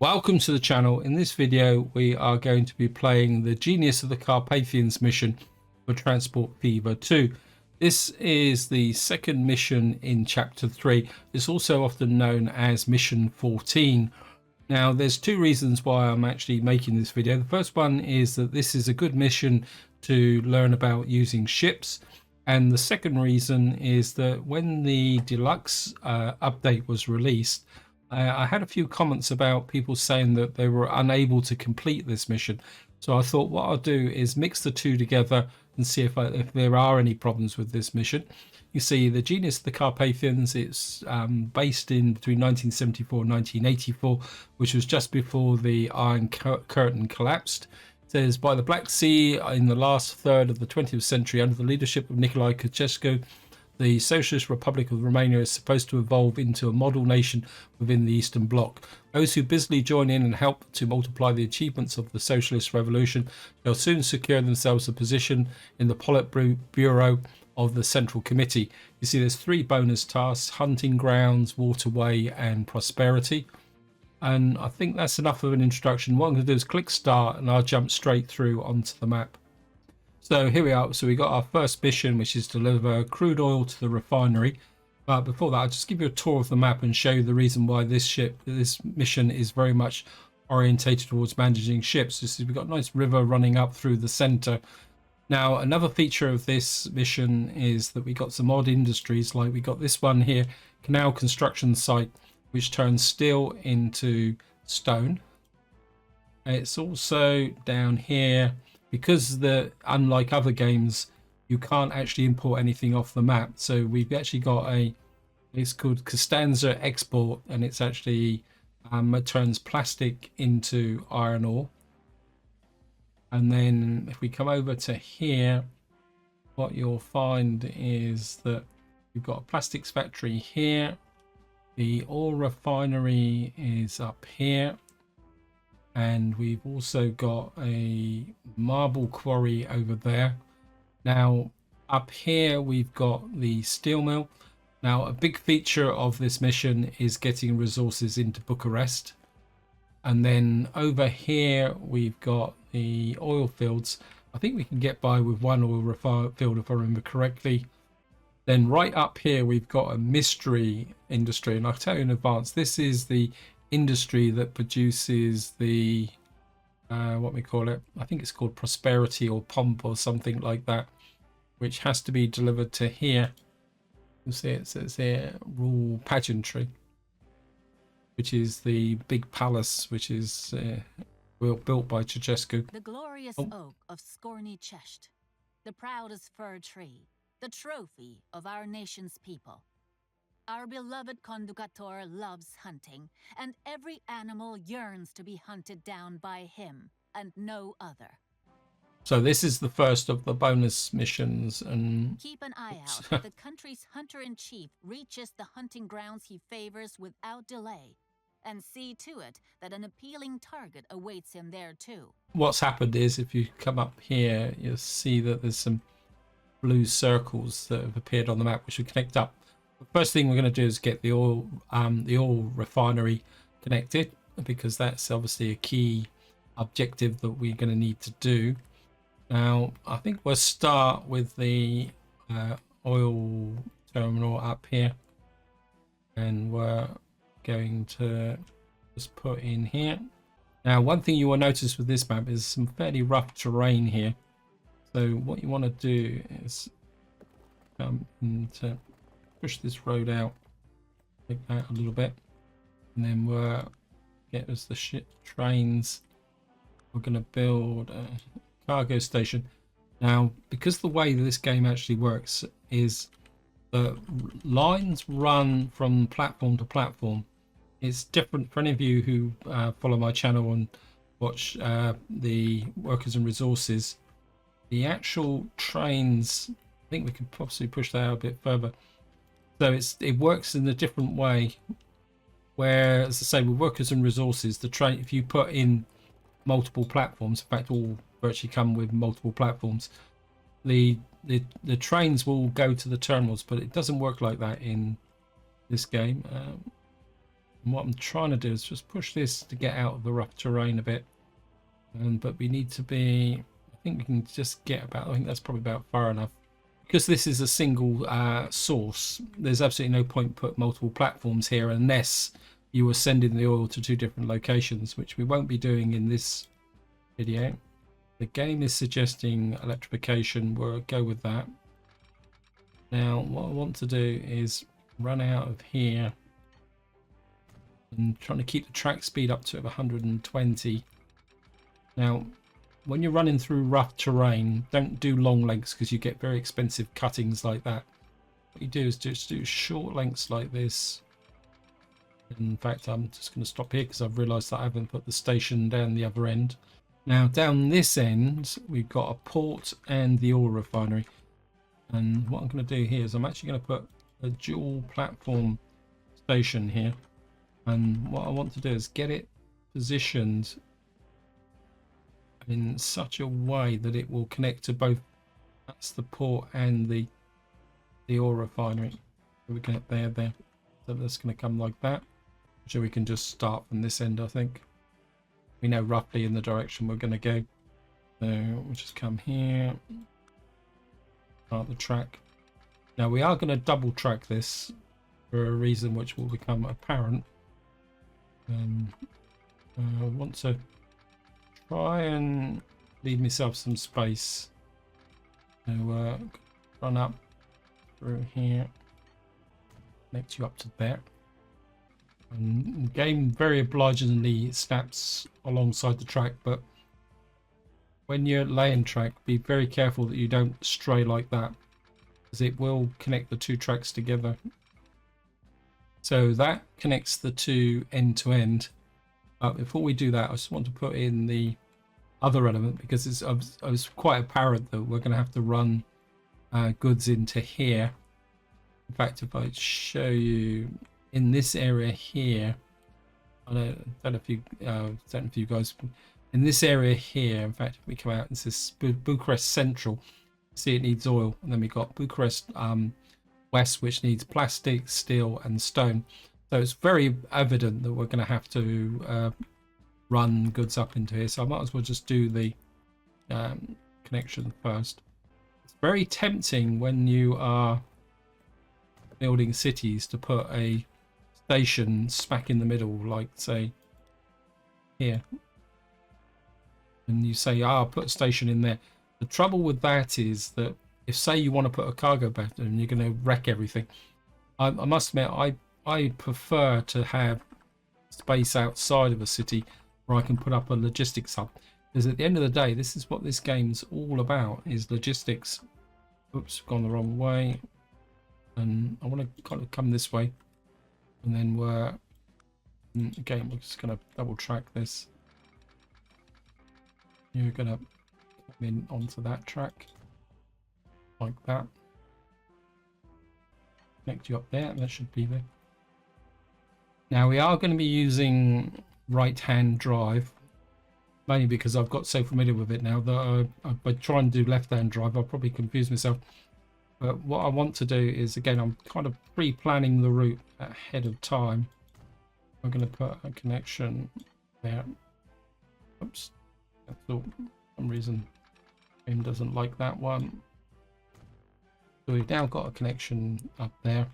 Welcome to the channel. In this video we are going to be playing the Genius of the Carpathians mission for Transport Fever 2. This is the second mission in chapter 3. It's also often known as mission 14. Now there's two reasons why I'm actually making this video. The first one is that this is a good mission to learn about using ships, and the second reason is that when the Deluxe update was released, I had a few comments about people saying that they were unable to complete this mission. So I thought what I'll do is mix the two together and see if there are any problems with this mission. You see, the Genius of the Carpathians, it's based in between 1974 and 1984, which was just before the Iron Curtain collapsed. It says, by the Black Sea in the last third of the 20th century, under the leadership of Nicolae Ceausescu, the Socialist Republic of Romania is supposed to evolve into a model nation within the Eastern Bloc. Those who busily join in and help to multiply the achievements of the Socialist Revolution shall soon secure themselves a position in the Politburo of the Central Committee. You see, there's three bonus tasks: hunting grounds, waterway, and prosperity. And I think that's enough of an introduction. What I'm going to do is click start and I'll jump straight through onto the map. So here we are. So we got our first mission, which is to deliver crude oil to the refinery. But before that, I'll just give you a tour of the map and show you the reason why this mission is very much orientated towards managing ships. This is, we've got a nice river running up through the center. Now, another feature of this mission is that we got some odd industries, like we got this one here, canal construction site, which turns steel into stone. It's also down here, because unlike other games, you can't actually import anything off the map. So we've actually got it's called Costanza Export, and it's actually it turns plastic into iron ore. And then if we come over to here, what you'll find is that we've got a plastics factory here. The oil refinery is up here. And we've also got a marble quarry over there. Now up here we've got the steel mill. Now a big feature of this mission is getting resources into Bucharest. And then over here we've got the oil fields. I think we can get by with one oil field if I remember correctly. Then right up here we've got a mystery industry, and I'll tell you in advance, this is the industry that produces the what we call it, I think it's called prosperity or pomp or something like that, which has to be delivered to here. You see it says here rule pageantry, which is the big palace which is built by Ceausescu. The glorious oak of Scorny Chesht, the proudest fir tree, the trophy of our nation's people. Our beloved conductor loves hunting, and every animal yearns to be hunted down by him and no other. So this is the first of the bonus missions, and keep an eye out that the country's hunter-in-chief reaches the hunting grounds he favors without delay, and see to it that an appealing target awaits him there too. What's happened is, if you come up here, you'll see that there's some blue circles that have appeared on the map which will connect up. The first thing we're going to do is get the oil refinery connected, because that's obviously a key objective that we're going to need to do. Now, I think we'll start with the oil terminal up here, and we're going to just put in here. Now, one thing you will notice with this map is some fairly rough terrain here. So what you want to do is come into push this road out like that a little bit, and then we'll get us the trains. We're going to build a cargo station. Now, because the way this game actually works is the lines run from platform to platform. It's different for any of you who follow my channel and watch the Workers and Resources. The actual trains, I think we could possibly push that out a bit further. So it works in a different way, where, as I say, with Workers and Resources, the train, if you put in multiple platforms, in fact all virtually come with multiple platforms, the trains will go to the terminals, but it doesn't work like that in this game. And what I'm trying to do is just push this to get out of the rough terrain a bit. But we need to be, I think we can just get about, I think that's probably about far enough. Because this is a single source, there's absolutely no point put multiple platforms here unless you were sending the oil to 2 different locations, which we won't be doing in this video. The game is suggesting electrification. We'll go with that. Now, what I want to do is run out of here and trying to keep the track speed up to 120. Now, when you're running through rough terrain, don't do long lengths because you get very expensive cuttings like that. What you do is just do short lengths like this. In fact, I'm just going to stop here because I've realized that I haven't put the station down the other end. Now, down this end, we've got a port and the oil refinery. And what I'm going to do here is I'm actually going to put a dual platform station here. And what I want to do is get it positioned in such a way that it will connect to both, that's the port and the oil refinery. So we can there. So that's going to come like that. So we can just start from this end. I think we know roughly in the direction we're going to go. So we'll just come here, start the track. Now we are going to double track this for a reason which will become apparent. I want to try and leave myself some space. So run up through here, connect you up to there. And the game very obligingly snaps alongside the track, but when you're laying track, be very careful that you don't stray like that, because it will connect the 2 tracks together. So that connects the 2 end to end. But before we do that, I just want to put in the other element, because it's quite apparent that we're going to have to run goods into here. In fact, if I show you in this area here, I don't know if you guys, in this area here, in fact, if we come out and says Bucharest Central, see it needs oil, and then we got Bucharest West, which needs plastic, steel, and stone. So it's very evident that we're going to have to run goods up into here. So I might as well just do the connection first. It's very tempting when you are building cities to put a station smack in the middle, like say here, and you say, I'll put a station in there. The trouble with that is that if say you want to put a cargo baton, you're going to wreck everything. I must admit, I prefer to have space outside of a city where I can put up a logistics hub, because at the end of the day, this is what this game's all about, is logistics. Oops, gone the wrong way. And I want to kind of come this way, and then we're again, we're just going to double track this. You're going to come in onto that track like that, connect you up there, and that should be there. Now we are going to be using right hand drive, mainly because I've got so familiar with it now that by trying to do left hand drive I'll probably confuse myself. But what I want to do is, again, I'm kind of pre-planning the route ahead of time. I'm going to put a connection there. Oops, I thought for some reason game doesn't like that one. So we've now got a connection up there.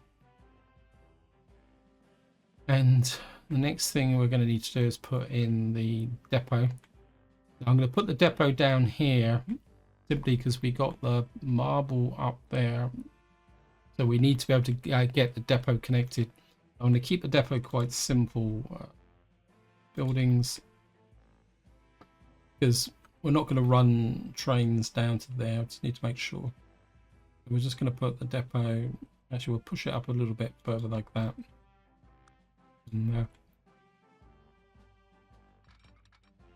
And the next thing we're going to need to do is put in the depot. Now I'm going to put the depot down here, simply because we got the marble up there, so we need to be able to get the depot connected. I'm going to keep the depot quite simple. Buildings, because we're not going to run trains down to there. I just need to make sure. We're just going to put the depot, actually we'll push it up a little bit further like that. And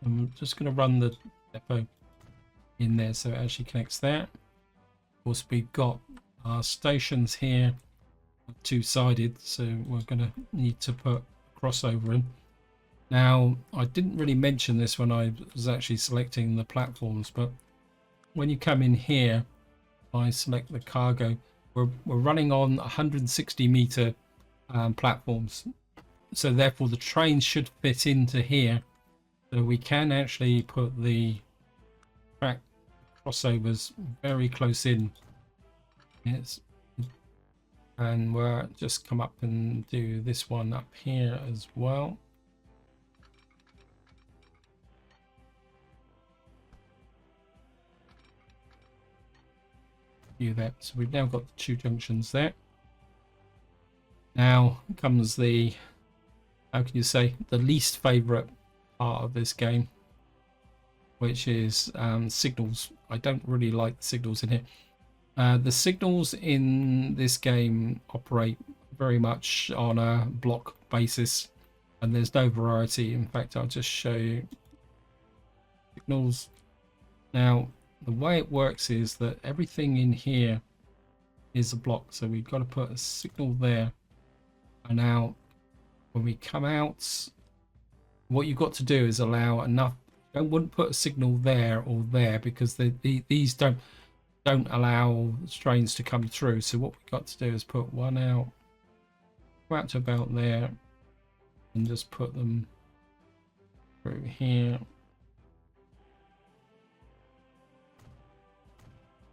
we're just going to run the depot in there so it actually connects there. Of course, we've got our stations here, 2-sided, so we're going to need to put a crossover in. Now, I didn't really mention this when I was actually selecting the platforms, but when you come in here, I select the cargo. We're running on 160 meter platforms, so therefore the train should fit into here, so we can actually put the track crossovers very close in. Yes, and we'll just come up and do this one up here as well. Do that. So we've now got the two junctions there. Now comes the, how can you say, the least favorite part of this game, which is signals. I don't really like the signals in here. The signals in this game operate very much on a block basis, and there's no variety. In fact, I'll just show you signals. Now, the way it works is that everything in here is a block, so we've got to put a signal there. And now, when we come out, what you've got to do is allow enough. I wouldn't put a signal there or there, because these don't allow trains to come through. So what we've got to do is put one out, go out to about there, and just put them through here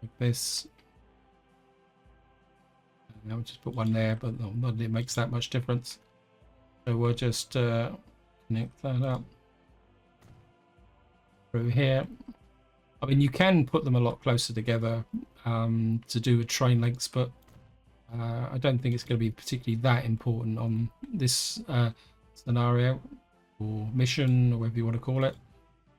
like this. And I'll just put one there, but not that it makes that much difference. So we'll just connect that up through here. I mean, you can put them a lot closer together to do with train lengths, but I don't think it's going to be particularly that important on this scenario or mission, or whatever you want to call it.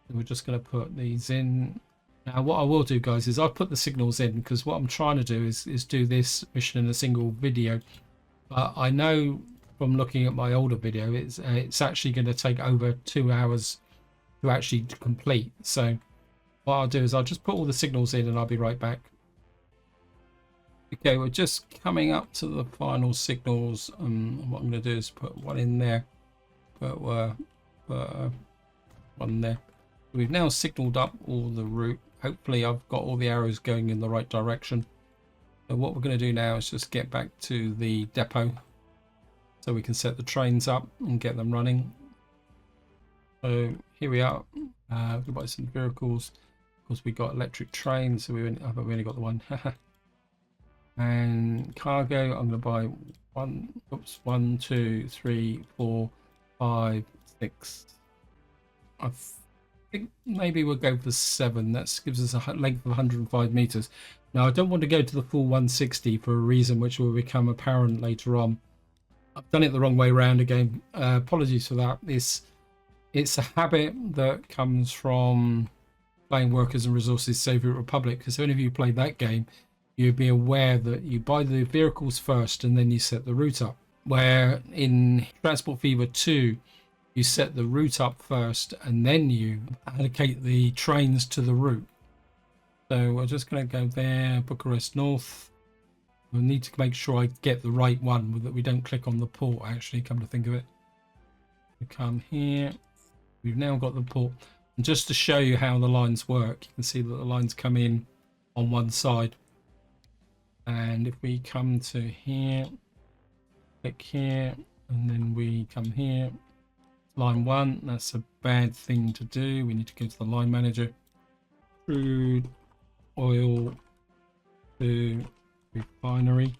So we're just going to put these in. Now, what I will do, guys, is I'll put the signals in, because what I'm trying to do is do this mission in a single video. But I know from looking at my older video, it's actually going to take over 2 hours to actually complete. So what I'll do is I'll just put all the signals in, and I'll be right back. Okay, we're just coming up to the final signals. What I'm going to do is put one in there, put one there. We've now signaled up all the route. Hopefully I've got all the arrows going in the right direction. So what we're going to do now is just get back to the depot, so we can set the trains up and get them running. So here we are. We've got some vehicles. Of course, we got electric trains, so we only got the one. And cargo, I'm going to buy one, 2, 3, 4, 5, 6. I think maybe we'll go for 7. That gives us a length of 105 meters. Now, I don't want to go to the full 160 for a reason which will become apparent later on. I've done it the wrong way around again. Apologies for that. It's a habit that comes from playing Workers and Resources Soviet Republic, because if any of you played that game, you'd be aware that you buy the vehicles first and then you set the route up. Where in Transport Fever 2, you set the route up first and then you allocate the trains to the route. So we're just going to go there, Bucharest North. We'll need to make sure I get the right one, that we don't click on the port, actually, come to think of it. We come here. We've now got the port. And just to show you how the lines work, you can see that the lines come in on one side. And if we come to here, click here, and then we come here, line 1, that's a bad thing to do. We need to go to the line manager. Crude oil to refinery.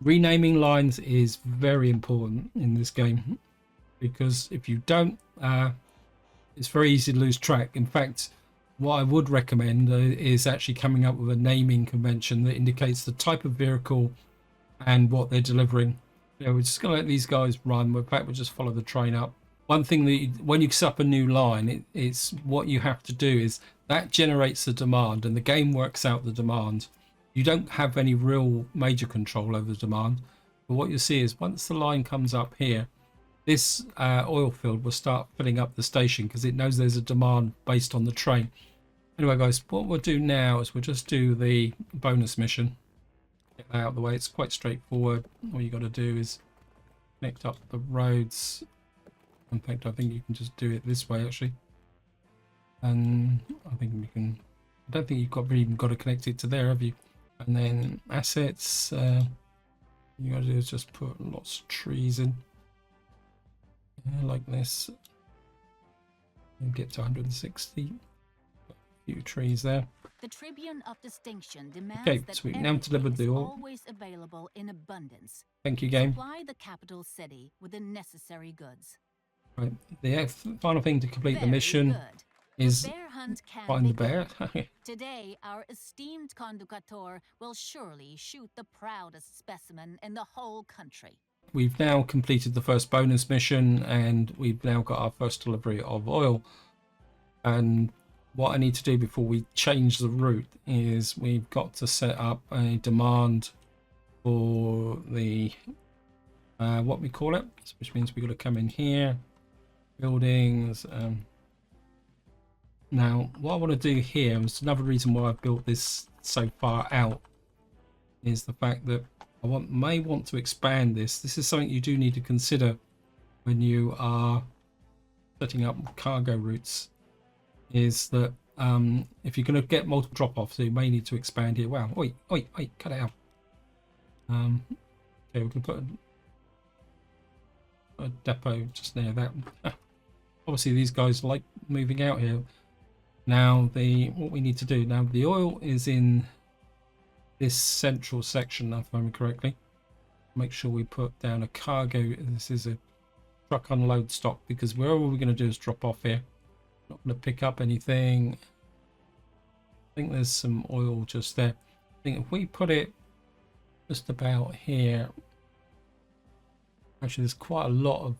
Renaming lines is very important in this game, because if you don't, it's very easy to lose track. In fact, what I would recommend is actually coming up with a naming convention that indicates the type of vehicle and what they're delivering. You know, we're just going to let these guys run. In fact, we'll just follow the train up. One thing that when you set up a new line, it's what you have to do is that generates the demand, and the game works out the demand. You don't have any real major control over the demand, but what you'll see is once the line comes up here, this oil field will start filling up the station, because it knows there's a demand based on the train. Anyway, guys, what we'll do now is we'll just do the bonus mission. Get that out of the way. It's quite straightforward. All you got to do is connect up the roads. In fact, I think you can just do it this way, actually. And I think we can. I don't think you've even got to connect it to there, have you? And then assets. You got to do is just put lots of trees in. like this, and get to 160. A few trees there. The Tribune of Distinction demands Okay, that sweet. Now delivered everything the is oil. always available in abundance. Thank you, game. Supply the capital city with the necessary goods. Right. The final thing to complete the mission Good. is The bear hunt can find the bear. begin. Today, our esteemed conducator will surely shoot the proudest specimen in the whole country. We've now completed the first bonus mission, and we've now got our first delivery of oil. And what I need to do before we change the route is we've got to set up a demand for the what we call it, which means we've got to come in here, buildings. Now what I want to do here is another reason why I've built this so far out, is the fact that I may want to expand this. This is something you do need to consider when you are setting up cargo routes, is that if you're going to get multiple drop-offs, you may need to expand here. Wow, oi, cut it out. Okay, we can put a depot just near that. Obviously these guys like moving out here. Now what we need to do now, the oil is in this central section, if I remember correctly. Make sure we put down a cargo. This is a truck unload stock, because wherever we're going to do is drop off here. Not going to pick up anything. I think there's some oil just there. I think if we put it just about here, actually there's quite a lot of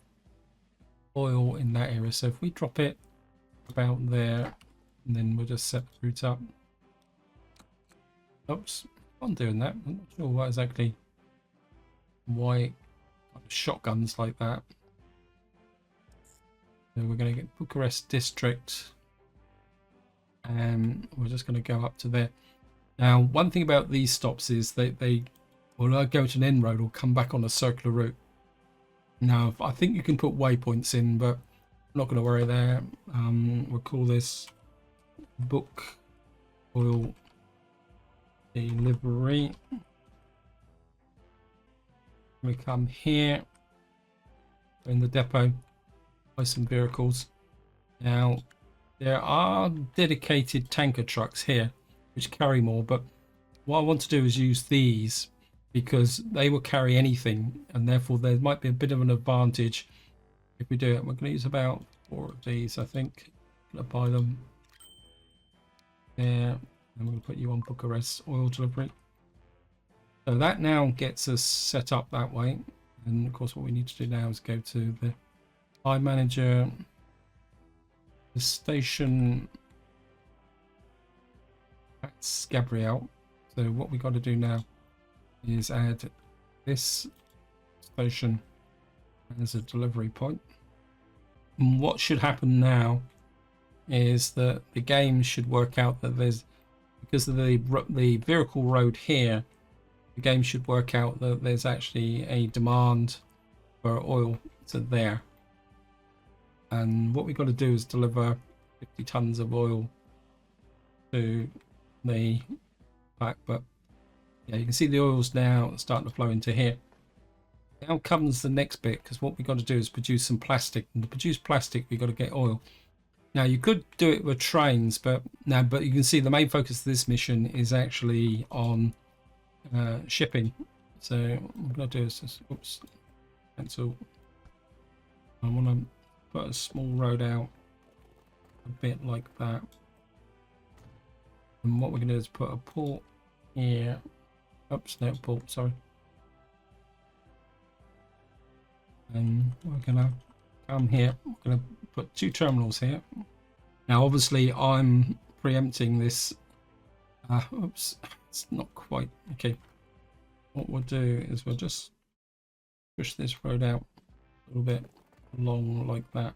oil in that area, so if we drop it about there, and then we'll just set the route up. Oops, I'm doing that. I'm not sure what exactly why shotguns like that. So we're going to get Bucharest district, and we're just going to go up to there. Now one thing about these stops is they will go to an end road or come back on a circular route. Now I think you can put waypoints in, but I'm not going to worry there. We'll call this book oil delivery. We come here in the depot, buy some vehicles. Now there are dedicated tanker trucks here which carry more, but what I want to do is use these because they will carry anything, and therefore there might be a bit of an advantage if we do it. We're going to use about 4 of these, I think. I'm going to buy them there, and we're going to put you on Bucharest oil delivery. So that now gets us set up that way, and of course what we need to do now is go to the buy manager, the station. That's Gabrielle. So what we got to do now is add this station as a delivery point. And what should happen now is that the game should work out that there's, because of the vehicle road here, the game should work out that there's actually a demand for oil to there. And what we've got to do is deliver 50 tons of oil to the back. But yeah, you can see the oil's now starting to flow into here. Now comes the next bit, because what we've got to do is produce some plastic, and to produce plastic we've got to get oil. Now you could do it with trains, but you can see the main focus of this mission is actually on shipping. So what I'm going to do is just, oops, cancel. I want to put a small road out a bit like that, and what we're going to do is put a port here. Oops, no port, sorry. And we're going to come here. We're going to put 2 terminals here. Now obviously I'm preempting this. Oops, it's not quite okay. What we'll do is we'll just push this road out a little bit along like that.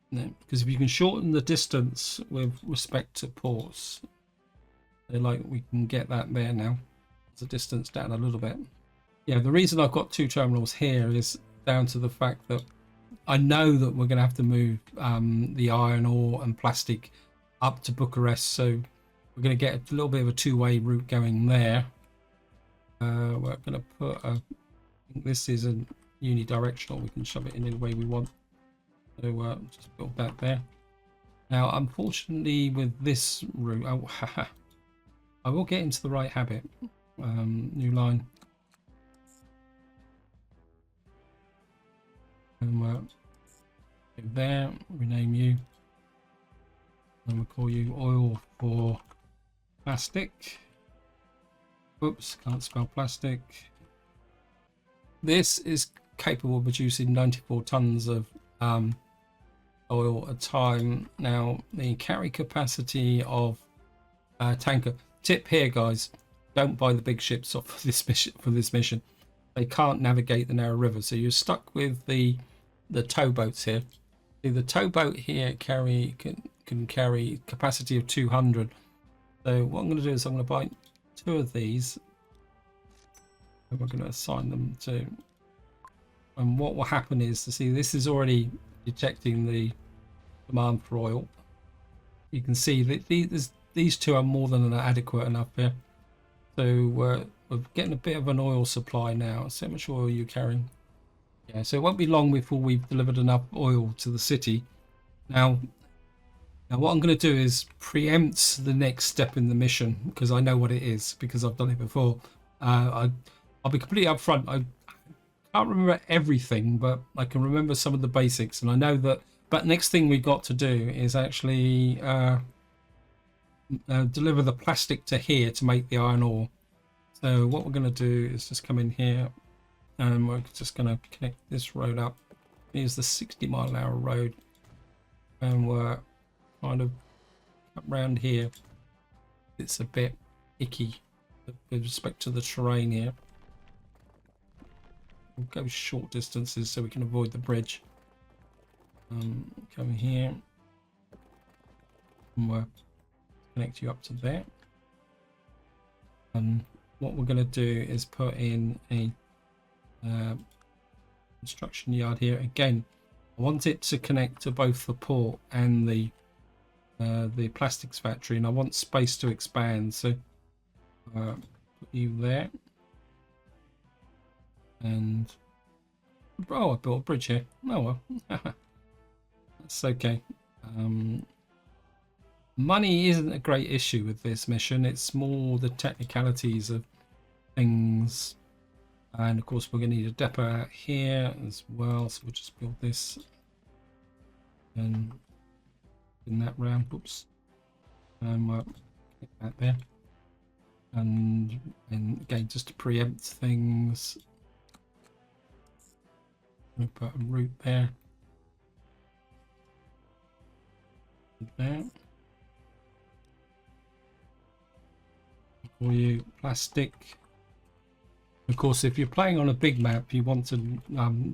No, because if you can shorten the distance with respect to ports, we can get that there now. The distance down a little bit. Yeah, the reason I've got 2 terminals here is down to the fact that I know that we're going to have to move the iron ore and plastic up to Bucharest, so we're going to get a little bit of a 2-way route going there. We're going to put I think this is unidirectional. We can shove it in any way we want. So just build that there. Now, unfortunately, with this route, oh, I will get into the right habit. New line. And there, rename you. And we'll call you oil for plastic. Oops, can't spell plastic. This is capable of producing 94 tons of oil a time. Now, the carry capacity of tanker. Tip here, guys: don't buy the big ships off this mission. For this mission, they can't navigate the narrow river, so you're stuck with the towboats here. See, the towboat here can carry capacity of 200. So what I'm going to do is I'm going to buy 2 of these, and we're going to assign them to. And what will happen is, to see, this is already detecting the demand for oil. You can see that these 2 are more than adequate enough here. So we're getting a bit of an oil supply now. So how much oil are you carrying? Yeah, so it won't be long before we've delivered enough oil to the city. Now what I'm going to do is preempt the next step in the mission, because I know what it is, because I've done it before. I'll be completely upfront. I can't remember everything, but I can remember some of the basics, and I know that. But next thing we've got to do is actually deliver the plastic to here to make the iron ore. So what we're going to do is just come in here, and we're just going to connect this road up. Here's the 60-mile-an-hour road, and we're kind of up round here. It's a bit icky with respect to the terrain here. We'll go short distances so we can avoid the bridge. Come here, and we'll connect you up to there. And what we're going to do is put in a construction yard here. Again, I want it to connect to both the port and the plastics factory, and I want space to expand. So put you there. And I built a bridge here. Oh well. That's okay. Money isn't a great issue with this mission. It's more the technicalities of things. And of course we're going to need a depot out here as well, so we'll just build this and in that round. Oops. And we'll get that there. And again, just to preempt things, we put a route there. There. For you, plastic. Of course, if you're playing on a big map, you want to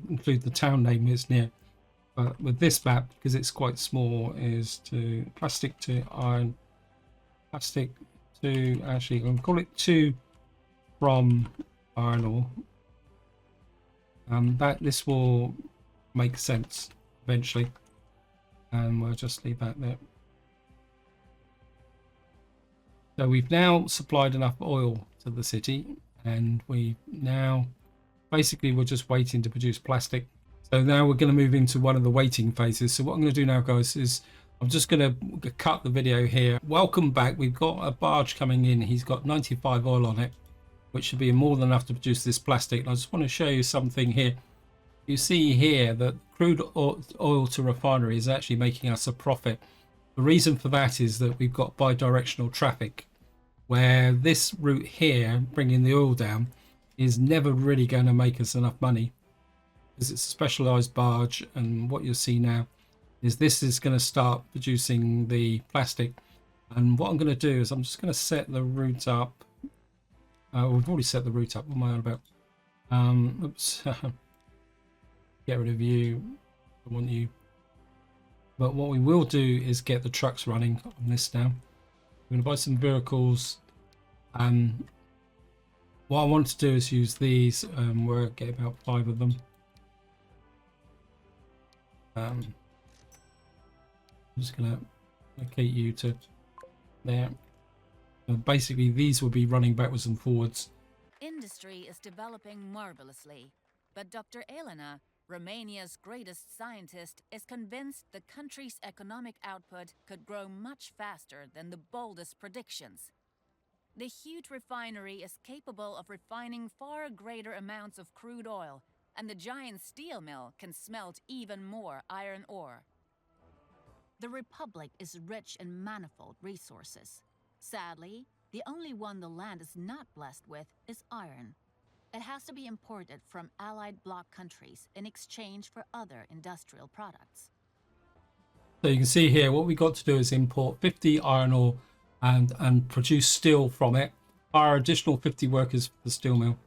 include the town name it's near. But with this map, because it's quite small, is to plastic to iron, plastic to, actually, I'm going to call it 2 from iron ore. This will make sense eventually. And we'll just leave that there. So we've now supplied enough oil to the city, and we now basically we're just waiting to produce plastic. So now we're going to move into one of the waiting phases. So what I'm going to do now, guys, is I'm just going to cut the video here. Welcome back. We've got a barge coming in. He's got 95 oil on it, which should be more than enough to produce this plastic. And I just want to show you something here. You see here that crude oil to refinery is actually making us a profit. The reason for that is that we've got bi-directional traffic, where this route here, bringing the oil down, is never really going to make us enough money, because it's a specialized barge. And what you'll see now is this is going to start producing the plastic. And what I'm going to do is I'm just going to set the route up. We've already set the route up. What am I on about? Oops. Get rid of you. I want you. But what we will do is get the trucks running on this now. We're going to buy some vehicles. What I want to do is use these. We'll get about 5 of them. I'm just going to locate you to there. Basically, these will be running backwards and forwards. Industry is developing marvelously. But Dr. Elena, Romania's greatest scientist, is convinced the country's economic output could grow much faster than the boldest predictions. The huge refinery is capable of refining far greater amounts of crude oil, and the giant steel mill can smelt even more iron ore. The Republic is rich in manifold resources. Sadly, the only one the land is not blessed with is iron. It has to be imported from Allied bloc countries in exchange for other industrial products. So you can see here what we got to do is import 50 iron ore and produce steel from it. Hire additional 50 workers for the steel mill.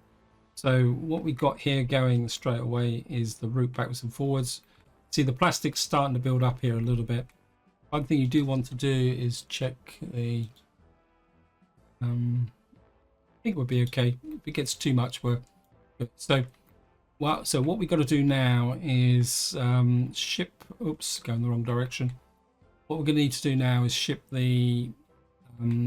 So what we got here going straight away is the route backwards and forwards. See the plastic's starting to build up here a little bit. One thing you do want to do is check the I think we'll be okay. If it gets too much, we're good. So what we got to do now is ship. Oops, going the wrong direction. What we're going to need to do now is ship the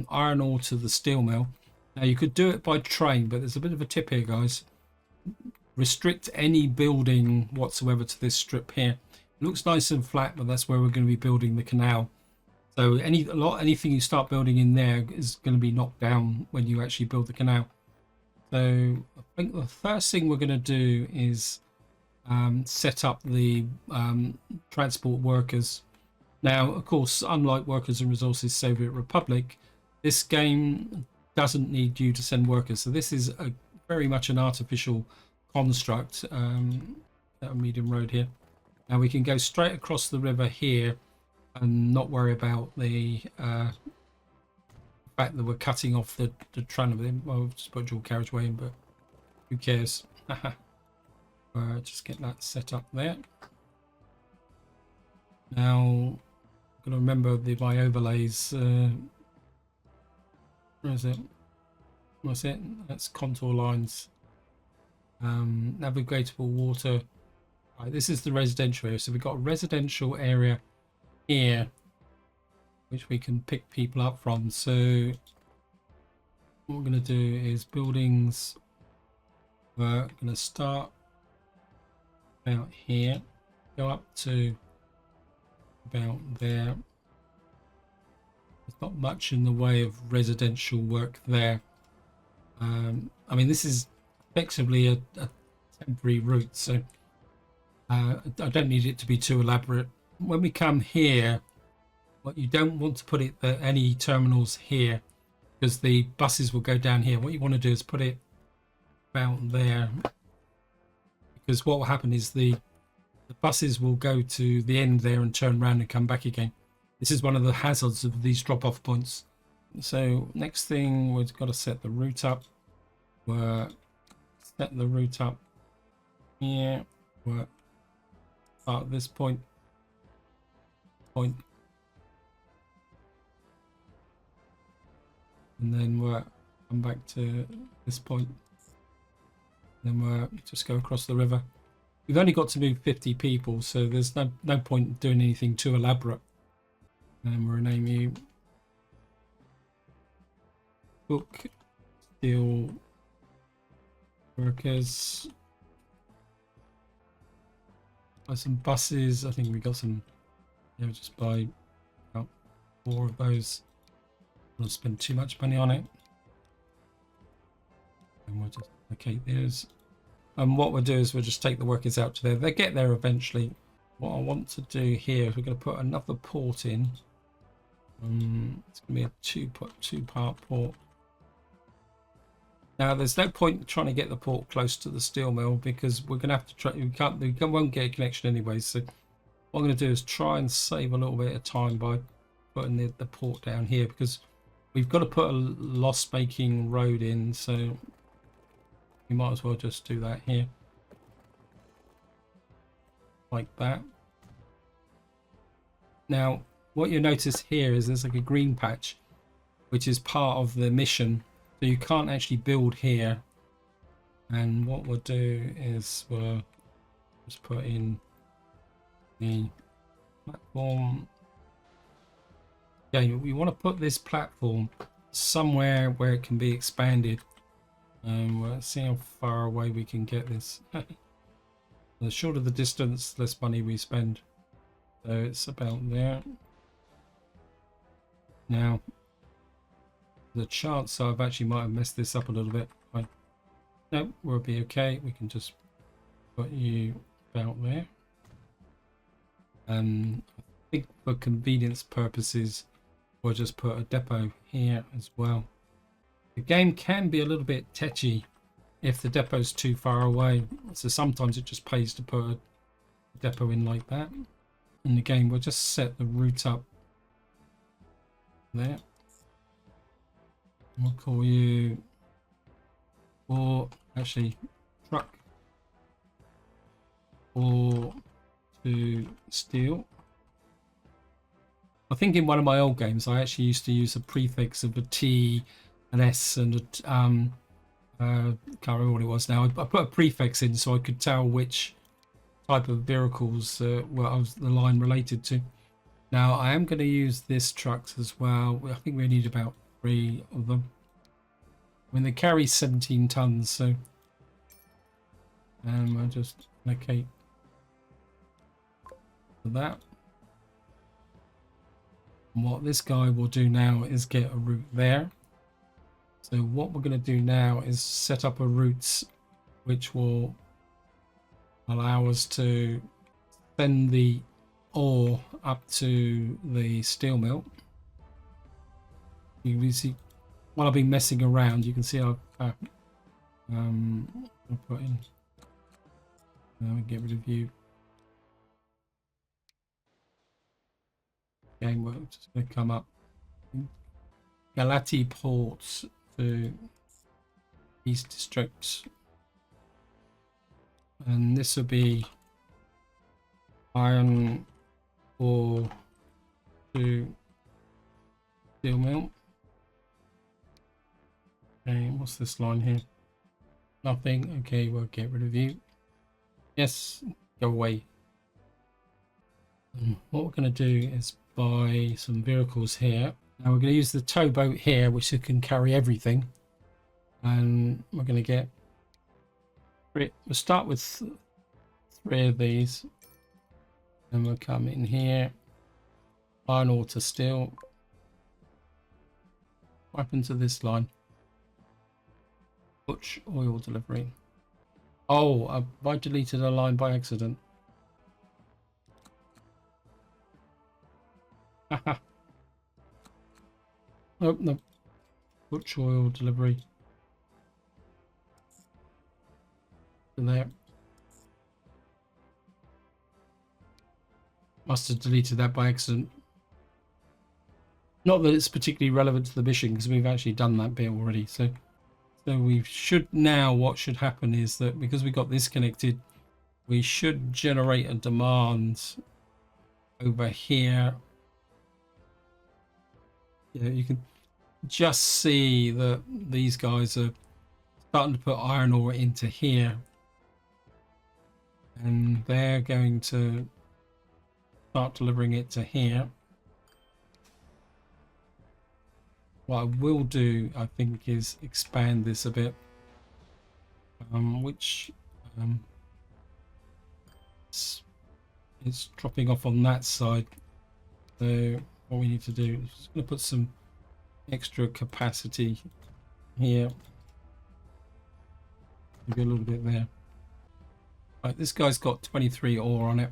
iron ore to the steel mill. Now you could do it by train, but there's a bit of a tip here, guys. Restrict any building whatsoever to this strip here. It looks nice and flat, but that's where we're going to be building the canal. So anything you start building in there is going to be knocked down when you actually build the canal. So I think the first thing we're going to do is set up the transport workers. Now, of course, unlike Workers and Resources Soviet Republic, this game doesn't need you to send workers. So this is very much an artificial construct. A medium road here. Now we can go straight across the river here and not worry about the fact that we're cutting off the tram. Well, we've just put dual carriageway in, but who cares? Just get that set up there. Now, I've got to remember my overlays. Where is it? What's it? That's contour lines. Navigatable water. Right, this is the residential area. So we've got a residential area here, which we can pick people up from. So what we're going to do is buildings. We're going to start about here, go up to about there. There's not much in the way of residential work there. I mean, this is effectively a temporary route, so I don't need it to be too elaborate. When we come here, what you don't want to put it any terminals here, because the buses will go down here. What you want to do is put it about there, because what will happen is the buses will go to the end there and turn around and come back again. This is one of the hazards of these drop-off points. So next thing, we've got to set the route up. We'll set the route up here. We'll start at this point. And then we'll come back to this point. Then we'll just go across the river. We've only got to move 50 people, so there's no point doing anything too elaborate. And we'll rename you Book Steel Workers. Buy some buses. I think we got some. Yeah, just buy about 4 of those. We'll spend too much money on it. And we'll just allocate those. And what we'll do is we'll just take the workers out to there. They get there eventually. What I want to do here is we're going to put another port in. It's going to be a two-part port. Now, there's no point trying to get the port close to the steel mill we won't get a connection anyway. So what I'm going to do is try and save a little bit of time by putting the port down here, because we've got to put a loss-making road in. So we might as well just do that here, like that. Now, what you notice here is there's like a green patch, which is part of the mission. So you can't actually build here. And what we'll do is we'll just put in the platform. Yeah, we want to put this platform somewhere where it can be expanded. We'll see how far away we can get this. The shorter the distance, less money we spend. So it's about there. Now, the chance I've actually might have messed this up a little bit. No, we'll be okay. We can just put you about there. I think for convenience purposes, we'll just put a depot here as well. The game can be a little bit tetchy if the depot's too far away. So sometimes it just pays to put a depot in like that. And again, we'll just set the route up there. We'll call you, or actually truck, or to steel. I think in one of my old games I actually used to use a prefix of a T, an S, and a can't remember what it was now. I put a prefix in so I could tell which type of vehicles was the line related to. Now I am going to use this trucks as well. I think we need about 3 of them. I mean, they carry 17 tons, so I'll just allocate for that. And what this guy will do now is get a route there. So what we're going to do now is set up a route which will allow us to send the ore up to the steel mill. You can see while I've been messing around, you can see I'll put in. Now we get rid of you. Game work just going to come up. Galati ports to East District, and this will be iron ore to steel mill. Okay, what's this line here? Nothing. Okay, we'll get rid of you. Yes, go away. And what we're going to do is buy some vehicles here. Now we're going to use the towboat here, which can carry everything. And we're going to get... We'll start with 3 of these. And we'll come in here. Iron ore to steel. What happened to this line? Butch oil delivery. Oh, I deleted a line by accident. Haha. Oh, no. Butch oil delivery. In there. Must have deleted that by accident. Not that it's particularly relevant to the mission because we've actually done that bit already. So we should now, what should happen is that because we got this connected, we should generate a demand over here. Yeah, you can just see that these guys are starting to put iron ore into here. And they're going to start delivering it to here. What I will do, I think, is expand this a bit, which it's dropping off on that side. So what we need to do is just going to put some extra capacity here. Maybe a little bit there. Right, this guy's got 23 ore on it.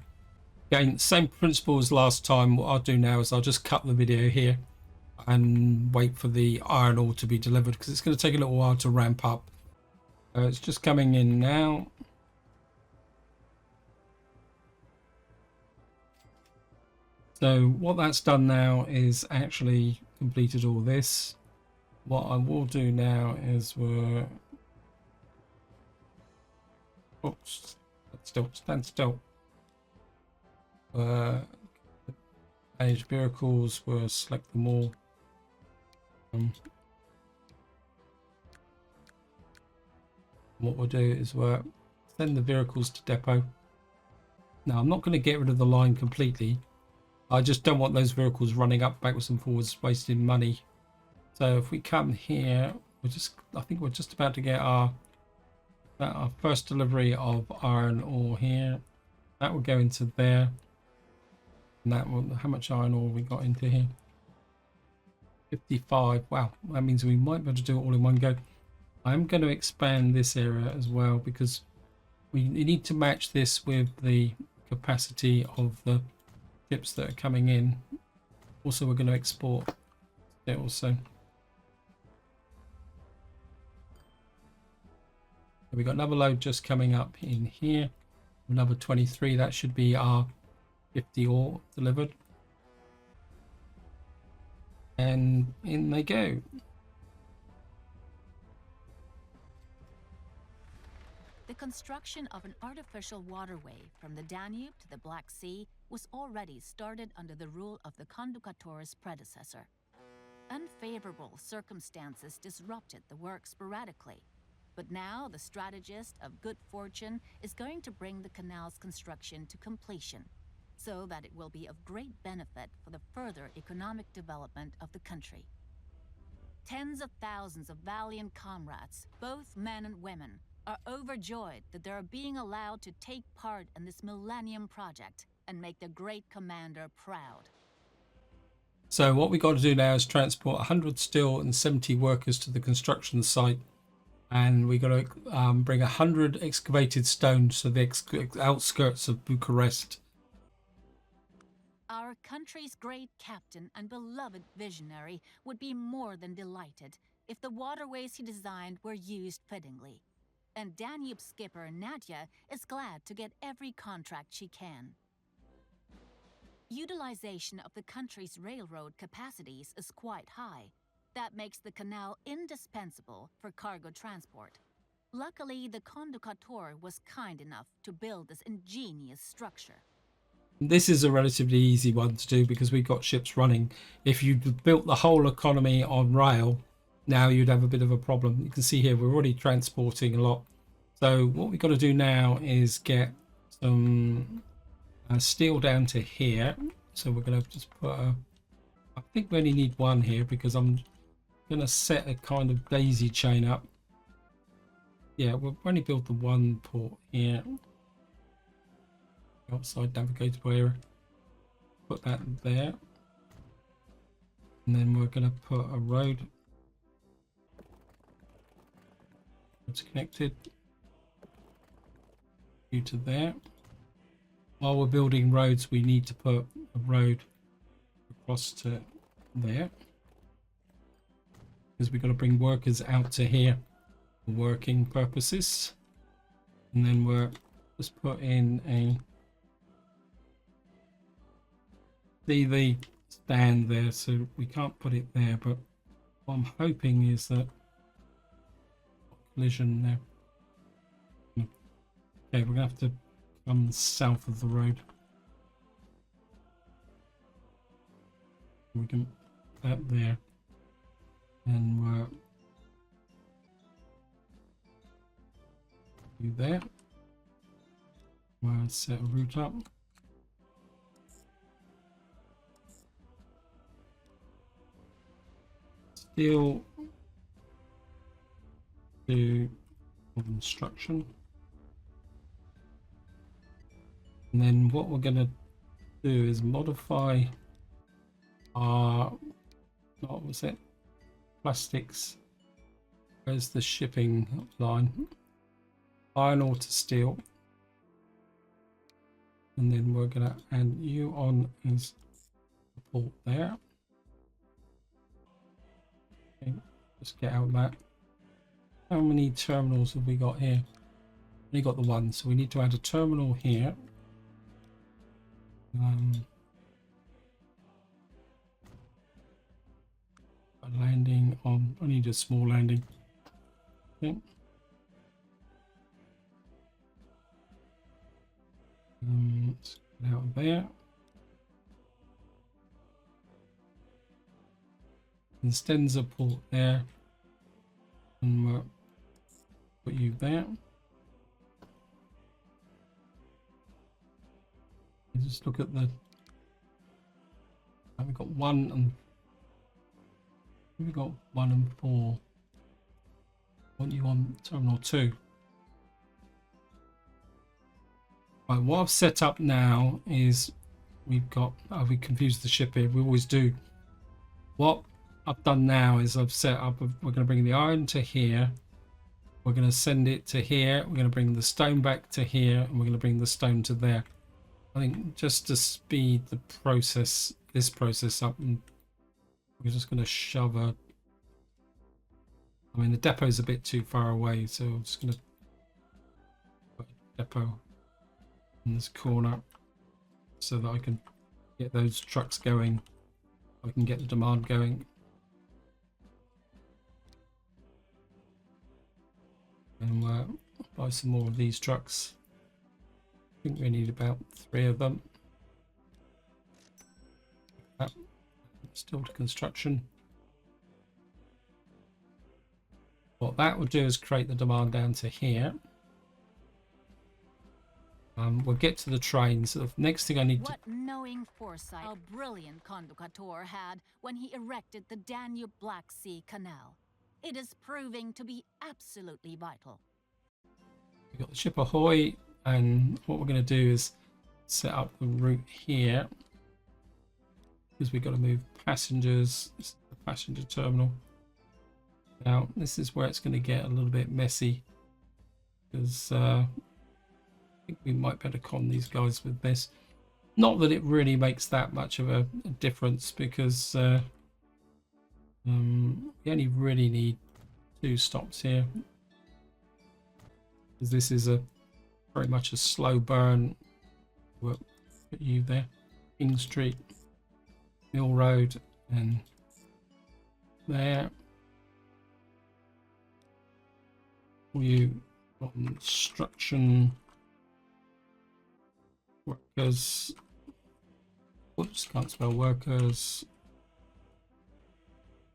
Again, same principle as last time. What I'll do now is I'll just cut the video here and wait for the iron ore to be delivered because it's going to take a little while to ramp up. It's just coming in now. So what that's done now is actually completed all this. What I will do now is oops, stand still. Manage vehicles, we'll select them all. What we'll do is we'll send the vehicles to depot. Now I'm not going to get rid of the line completely. I just don't want those vehicles running up backwards and forwards wasting money. So if we come here, I think we're just about to get our That our first delivery of iron ore here. That will go into there. And that will, how much iron ore we got into here? 55. Wow, that means we might be able to do it all in one go. I'm going to expand this area as well because we need to match this with the capacity of the ships that are coming in. Also, we're going to export it also. We've got another load just coming up in here. Another 23. That should be our 50 ore delivered. And in they go. The construction of an artificial waterway from the Danube to the Black Sea was already started under the rule of the Conducators' predecessor. Unfavorable circumstances disrupted the work sporadically, but now the strategist of good fortune is going to bring the canal's construction to completion, so that it will be of great benefit for the further economic development of the country. Tens of thousands of valiant comrades, both men and women, are overjoyed that they are being allowed to take part in this Millennium Project and make the great commander proud. So what we got to do now is transport 100 steel and 70 workers to the construction site, and we got to bring 100 excavated stones to the outskirts of Bucharest. Our country's great captain and beloved visionary would be more than delighted if the waterways he designed were used fittingly. And Danube skipper Nadia is glad to get every contract she can. Utilization of the country's railroad capacities is quite high. That makes the canal indispensable for cargo transport. Luckily, the Conducator was kind enough to build this ingenious structure. This is a relatively easy one to do because we've got ships running. If you built the whole economy on rail, now you'd have a bit of a problem. You can see here we're already transporting a lot. So what we've got to do now is get some steel down to here. So we're going to just put a, I think we only need one here because I'm going to set a kind of daisy chain up. Yeah, we'll only build the one port here. Outside navigatable area. Put that there. And then we're going to put a road. It's connected. You to there. While we're building roads, we need to put a road across to there. Because we've got to bring workers out to here for working purposes. And then we're just put in a the stand there, so we can't put it there, but what I'm hoping is that collision there. Okay, we're gonna have to come south of the road. We can put that there, and we're do there. We'll set a route up. Steel to construction, and then what we're going to do is modify our, what was it, plastics. Where's the shipping line? Iron ore to steel, and then we're going to add you on as a port there. Okay, let's get out of that. How many terminals have we got here? We got the one, so we need to add a terminal here. A landing on, I need a small landing. Okay. Let's get out of there. And Stenza port there, and we'll put you there. You just look at the, we've got 1 and we've got 1 and 4. Want you on terminal 2? Right, what I've set up now is we've got, we confused the ship here, we always do. What I've done now is I've set up, we're going to bring the iron to here, we're going to send it to here, we're going to bring the stone back to here, and we're going to bring the stone to there. I think just to speed the process, this process up, and we're just going to shove a, I mean the depot's a bit too far away, so I'm just going to put a depot in this corner so that I can get those trucks going, I can get the demand going. And buy some more of these trucks. I think we need about 3 of them. Still to construction. What that will do is create the demand down to here. We'll get to the trains. So the next thing I need What knowing foresight a brilliant conductor had when he erected the Danube Black Sea Canal. It is proving to be absolutely vital. We've got the ship ahoy, and what we're going to do is set up the route here because we've got to move passengers. This is the passenger terminal. Now this is where it's going to get a little bit messy because I think we might better con these guys with this. Not that it really makes that much of a difference because we only really need 2 stops here. Because this is a very much a slow burn. We'll put you there. King Street, Mill Road, and there. You construction workers. Whoops, can't spell workers.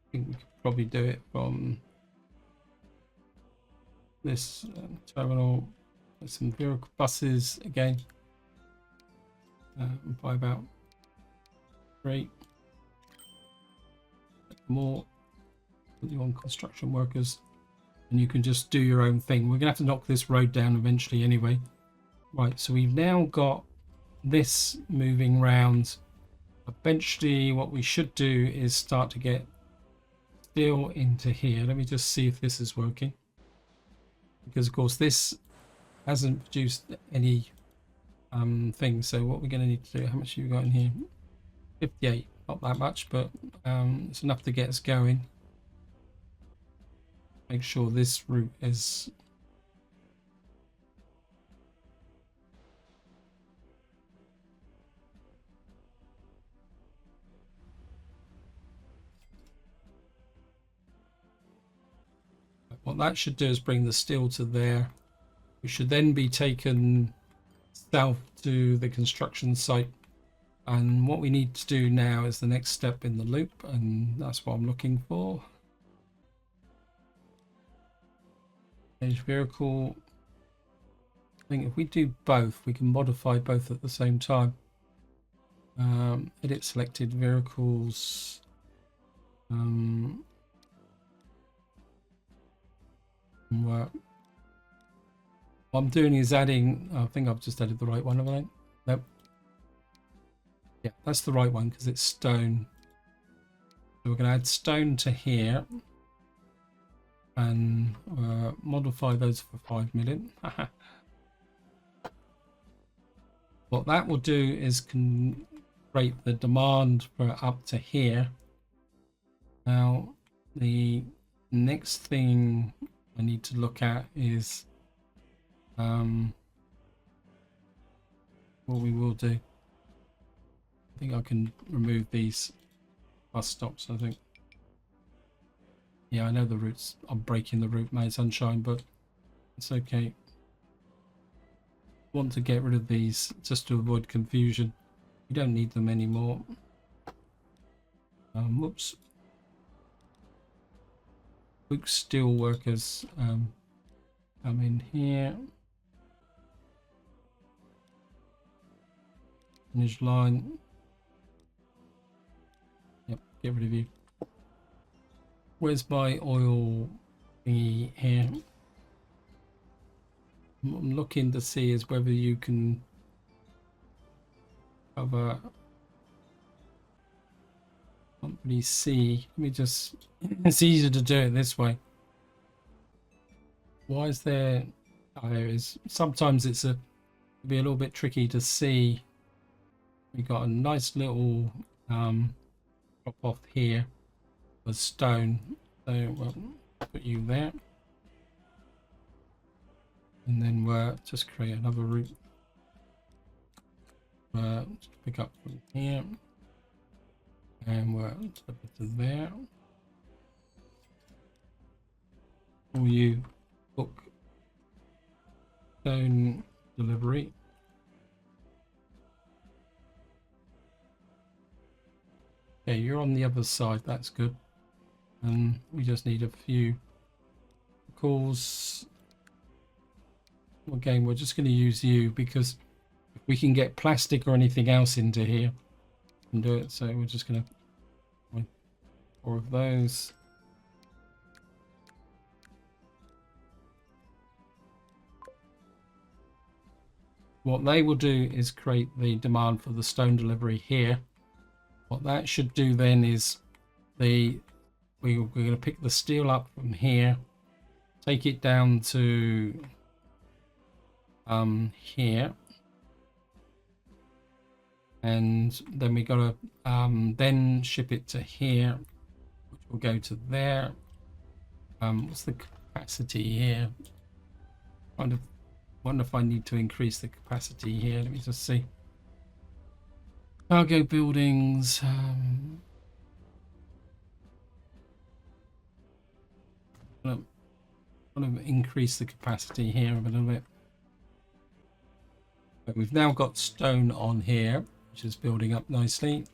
I think we could probably do it from this terminal. There's some vehicle buses again. By about 3 more. Put you on construction workers. And you can just do your own thing. We're gonna have to knock this road down eventually anyway. Right, so we've now got this moving round. Eventually what we should do is start to get steel into here. Let me just see if this is working, because of course this hasn't produced any thing. So what we're going to need to do, how much have you got in here? 58, not that much, but it's enough to get us going. Make sure this route is what that should do is bring the steel to there. We should then be taken south to the construction site, and what we need to do now is the next step in the loop, and that's what I'm looking for. Change vehicle. I think if we do both, we can modify both at the same time. Edit selected vehicles. What I'm doing is adding, I think I've just added the right one, haven't I? Nope. Yeah, that's the right one because it's stone. So we're going to add stone to here and modify those for 5 million. What that will do is create the demand for up to here. Now, the next thing I need to look at is what we will do. I think I can remove these bus stops, I think. Yeah, I know the routes. I'm breaking the route, mate, sunshine, but it's okay. Want to get rid of these just to avoid confusion. We don't need them anymore. Whoops. Luke steel workers come in here. Finish line. Yep, get rid of you. Where's my oil thingy here? What I'm looking to see is whether you can cover. Can't really see. Let me just. It's easier to do it this way. Why is there? Oh, there is. Sometimes it's a be a little bit tricky to see. We got a nice little drop off here with stone. So we'll put you there, and then we'll just create another route. Just pick up from here, and we'll flip it to there. Or you book stone delivery. Okay, you're on the other side. That's good. And we just need a few calls. Again, we're just going to use you because if we can get plastic or anything else into here, we can do it. So we're just going to 4 of those. What they will do is create the demand for the stone delivery here. What that should do then is we're going to pick the steel up from here, take it down to here, and then we got to then ship it to here, which will go to there. What's the capacity here? Kind of wonder if I need to increase the capacity here. Let me just see. Cargo buildings. I'm going to increase the capacity here a little bit. But we've now got stone on here, which is building up nicely.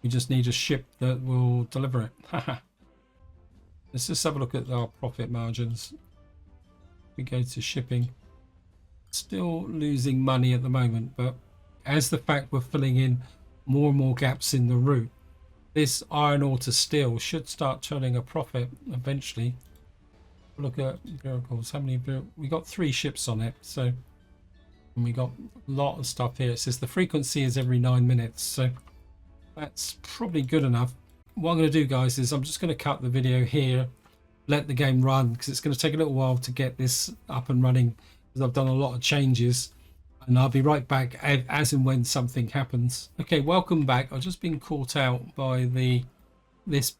We just need a ship that will deliver it. Let's just have a look at our profit margins. We go to shipping. Still losing money at the moment, but as the fact we're filling in more and more gaps in the route, this iron ore to steel should start turning a profit eventually. Look at vehicles. How many? We got 3 ships on it, so and we got a lot of stuff here. It says the frequency is every 9 minutes, so that's probably good enough. What I'm going to do, guys, is I'm just going to cut the video here, let the game run, because it's going to take a little while to get this up and running, because I've done a lot of changes, and I'll be right back as and when something happens. Okay, welcome back. I've just been caught out by this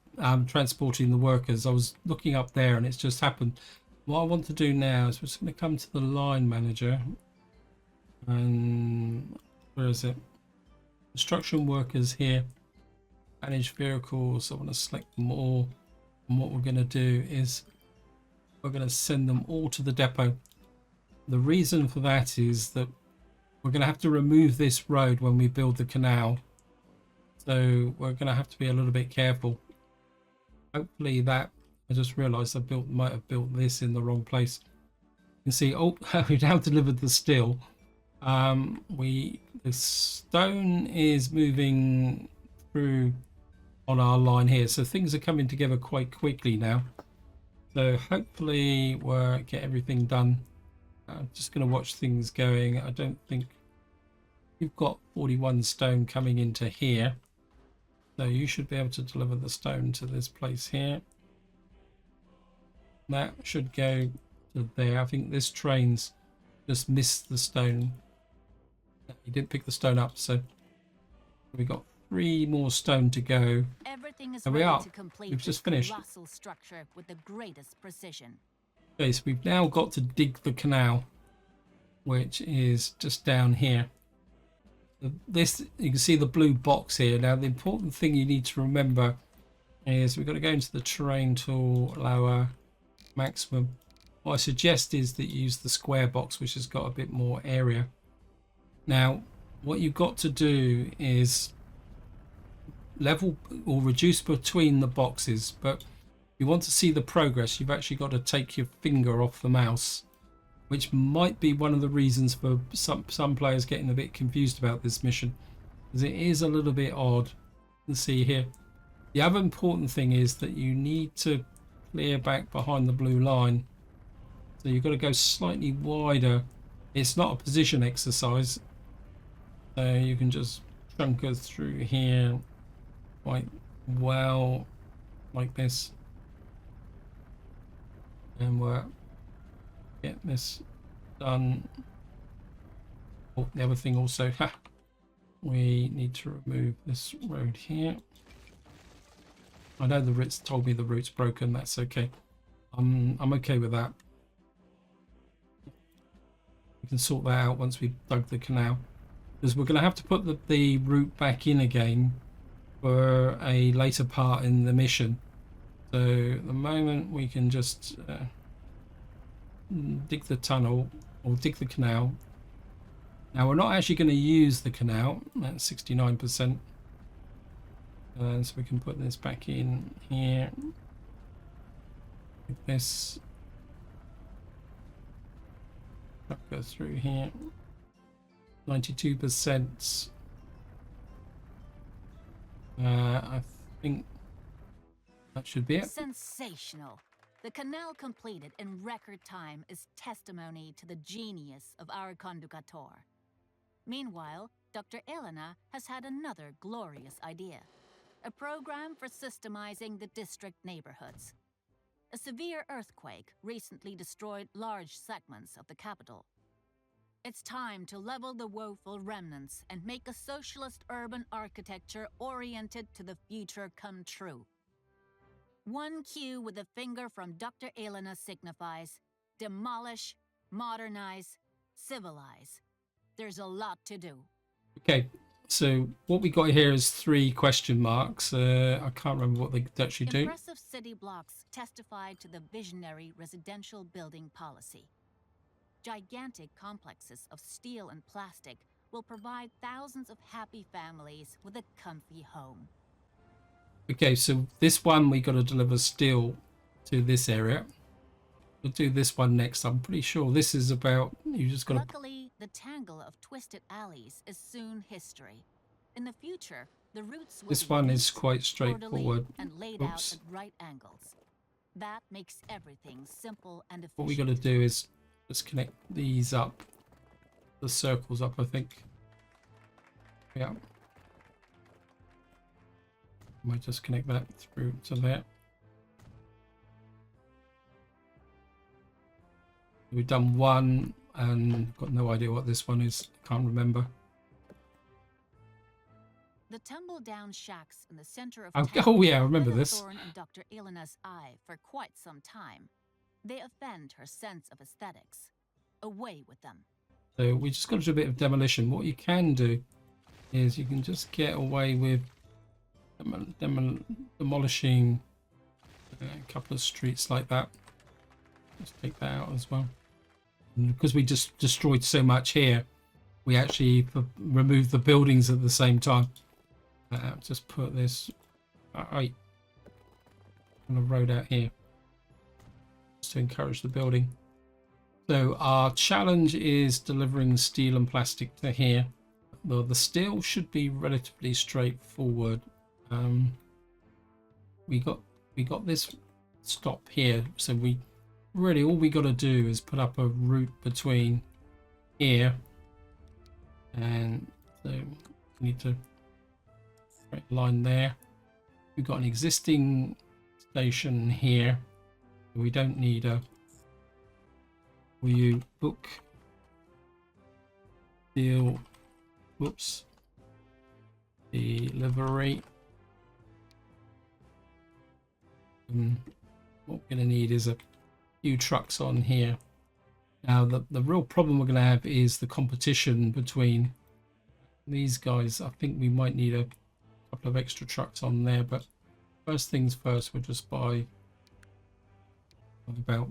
transporting the workers. I was looking up there and it's just happened. What I want to do now is we're just going to come to the line manager, and where is it? Construction workers here, manage vehicles. I want to select them all, and what we're going to do is we're going to send them all to the depot. The reason for that is that we're going to have to remove this road when we build the canal, so we're going to have to be a little bit careful. Hopefully that, I just realized I might have built this in the wrong place. You can see, oh, we've now delivered the steel. The stone is moving through on our line here, so things are coming together quite quickly now. So hopefully we'll get everything done. I'm just going to watch things going. I don't think you've got 41 stone coming into here, so you should be able to deliver the stone to this place here. That should go to there. I think this train's just missed the stone. He didn't pick the stone up, so we've got 3 more stone to go. Everything is There we ready are. to complete We've just this finished. colossal structure with the greatest precision. Okay, so we've now got to dig the canal, which is just down here. This, you can see the blue box here. Now the important thing you need to remember is we've got to go into the terrain tool, lower, maximum. What I suggest is that you use the square box, which has got a bit more area. Now what you've got to do is level or reduce between the boxes, but you want to see the progress, you've actually got to take your finger off the mouse, which might be one of the reasons for some players getting a bit confused about this mission, because it is a little bit odd. You can see here. The other important thing is that you need to clear back behind the blue line, so you've got to go slightly wider. It's not a position exercise, so you can just chunk through here quite well, like this, and we'll get this done. Oh, the other thing also, we need to remove this road here. I know the route's told me the route's broken. That's okay. I'm okay with that. We can sort that out once we've dug the canal, because we're going to have to put the route back in again for a later part in the mission. So at the moment we can just dig the tunnel or dig the canal. Now we're not actually going to use the canal at 69%, so we can put this back in here. Like this. Go through here. 92%. I think that should be it. Sensational. The canal completed in record time is testimony to the genius of our conductor. Meanwhile, Dr. Elena has had another glorious idea. A program for systemizing the district neighborhoods. A severe earthquake recently destroyed large segments of the capital. It's time to level the woeful remnants and make a socialist urban architecture oriented to the future come true. One cue with a finger from Dr. Elena signifies demolish, modernize, civilize. There's a lot to do. Okay, so what we got here is 3 question marks. I can't remember what they actually do. Impressive city blocks testified to the visionary residential building policy. Gigantic complexes of steel and plastic will provide thousands of happy families with a comfy home. Okay, so this one we got to deliver steel to this area. We'll do this one next. I'm pretty sure this is about, you just got to... Luckily, the tangle of twisted alleys is soon history. In the future, the routes will This be one neat, is quite straightforward. and laid out at right angles. That makes everything simple and efficient. What we got to do is just connect these up, the circles up, I think. Yeah. Might just connect that through to there. We've done one and got no idea what this one is. Can't remember. The tumble-down shacks in the center of Oh yeah, I remember this. Thorn in Dr. Elena's eye for quite some time. They offend her sense of aesthetics. Away with them. So we just got to do a bit of demolition. What you can do is you can just get away with demolishing a couple of streets like that. Let's take that out as well. And because we just destroyed so much here, we actually removed the buildings at the same time. Just put this right on the road out here just to encourage the building. So our challenge is delivering steel and plastic to here. The steel should be relatively straightforward. We got this stop here, so we really all we got to do is put up a route between here and so we need to straight line there. We've got an existing station here. We don't need a... Will you book deal? Whoops. Delivery. What we're going to need is a few trucks on here. Now the real problem we're going to have is the competition between these guys. I think we might need a couple of extra trucks on there, but first things first, we'll just buy about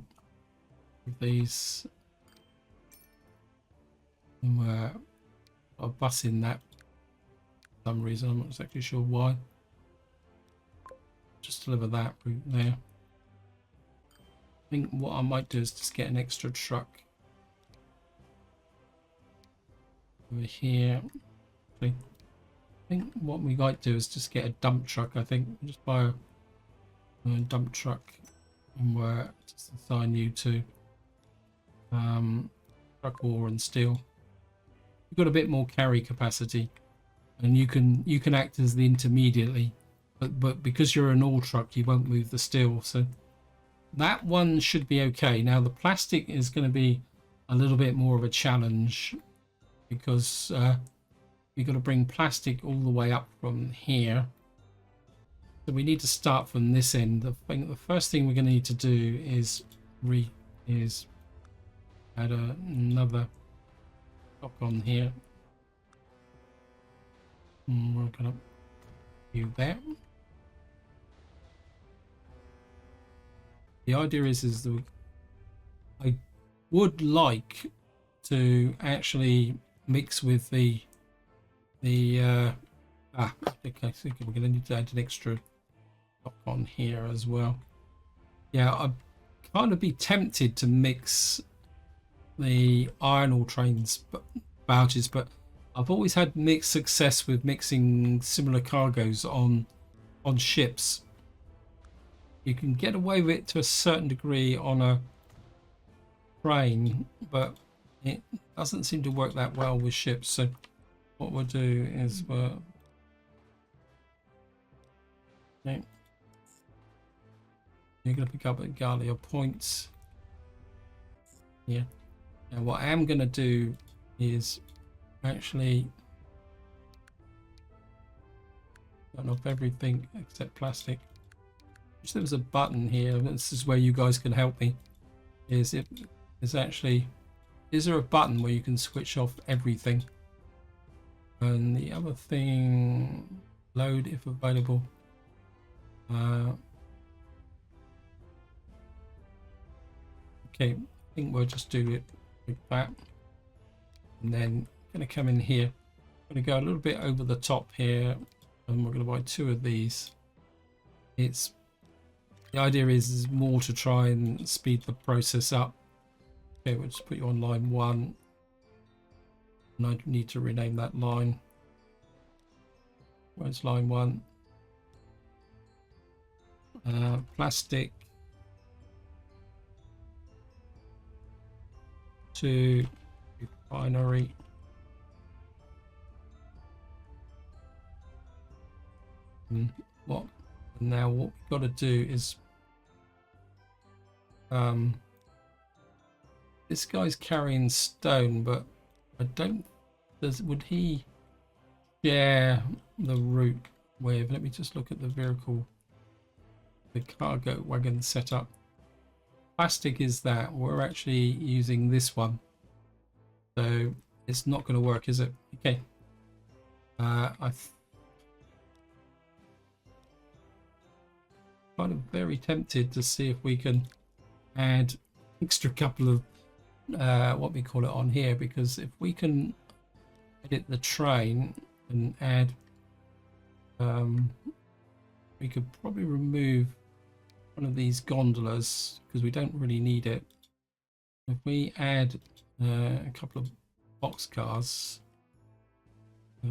these, and I'll bus in that for some reason. I'm not exactly sure why. Just deliver that route there. I think what I might do is just get an extra truck over here. I think what we might do is just get a dump truck. I think just buy a dump truck and we'll just assign you to truck ore and steel. We've got a bit more carry capacity and you can act as the intermediary, but because you're an all truck, you won't move the steel. So that one should be okay. Now the plastic is going to be a little bit more of a challenge because we've got to bring plastic all the way up from here. So we need to start from this end. The first thing we're going to need to do is add another block on here. And we're going to do that. The idea is that I would like to actually mix with the okay, so we're going to need to add an extra block on here as well. Yeah, I'd kind of be tempted to mix the iron ore trains barges, but I've always had mixed success with mixing similar cargoes on ships. You can get away with it to a certain degree on a train, but it doesn't seem to work that well with ships. So what we'll do is okay. You're going to pick up at Galia points. Yeah. Now what I am going to do is actually turn off everything except plastic. Wish there was a button here. This is where you guys can help me. Is there a button where you can switch off everything? And the other thing, load if available. Okay, I think we'll just do it like that. And then going to come in here. I'm going to go a little bit over the top here, and we're going to buy 2 of these. The idea is more to try and speed the process up. Okay, we'll just put you on line 1. And I need to rename that line. Where's line 1? Plastic to refinery. What we've got to do is this guy's carrying stone, but I don't would he share the route with? Let me just look at the vehicle, the cargo wagon setup. Plastic is that we're actually using this one, so it's not going to work, is it? Okay. I'm kind of very tempted to see if we can add extra couple of what we call it on here, because if we can edit the train and add we could probably remove one of these gondolas because we don't really need it. If we add a couple of box cars, I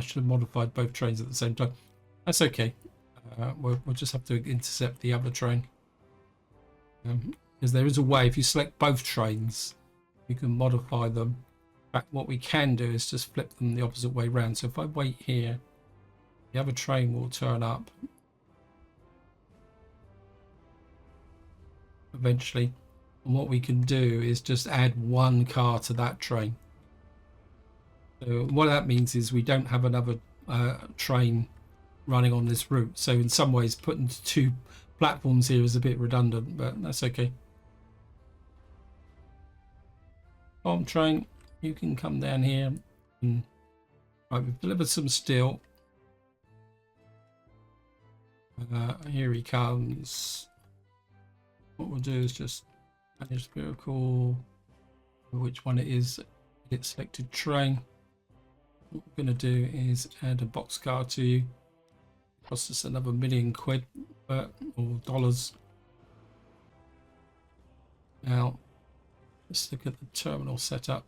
should have modified both trains at the same time. That's okay. We'll just have to intercept the other train, because there is a way. If you select both trains, you can modify them. In fact, what we can do is just flip them the opposite way round. So if I wait here, the other train will turn up eventually, and what we can do is just add one car to that train. So what that means is we don't have another train running on this route. So in some ways putting 2 platforms here is a bit redundant, but that's okay. Bomb train, you can come down here. And, right, we've delivered some steel. Here he comes. What we'll do is just manage the vehicle, which one it is, hit selected train. What we're going to do is add a boxcar to you. Cost us another £1 million, or dollars. Now let's look at the terminal setup.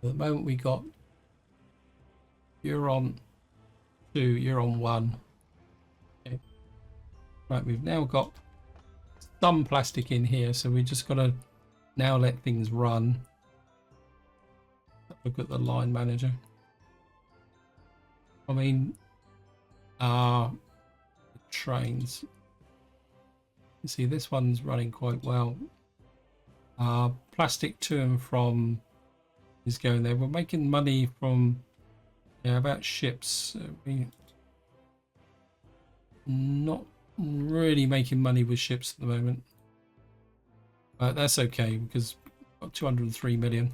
At the moment we got you're on 2, you're on 1. Okay. Right, we've now got some plastic in here, so we just got to now let things run. look at the line manager. I mean, trains. You see, this one's running quite well. Plastic to and from is going there. We're making money from, yeah, about ships. We not really making money with ships at the moment, but that's okay because we've got 203 million.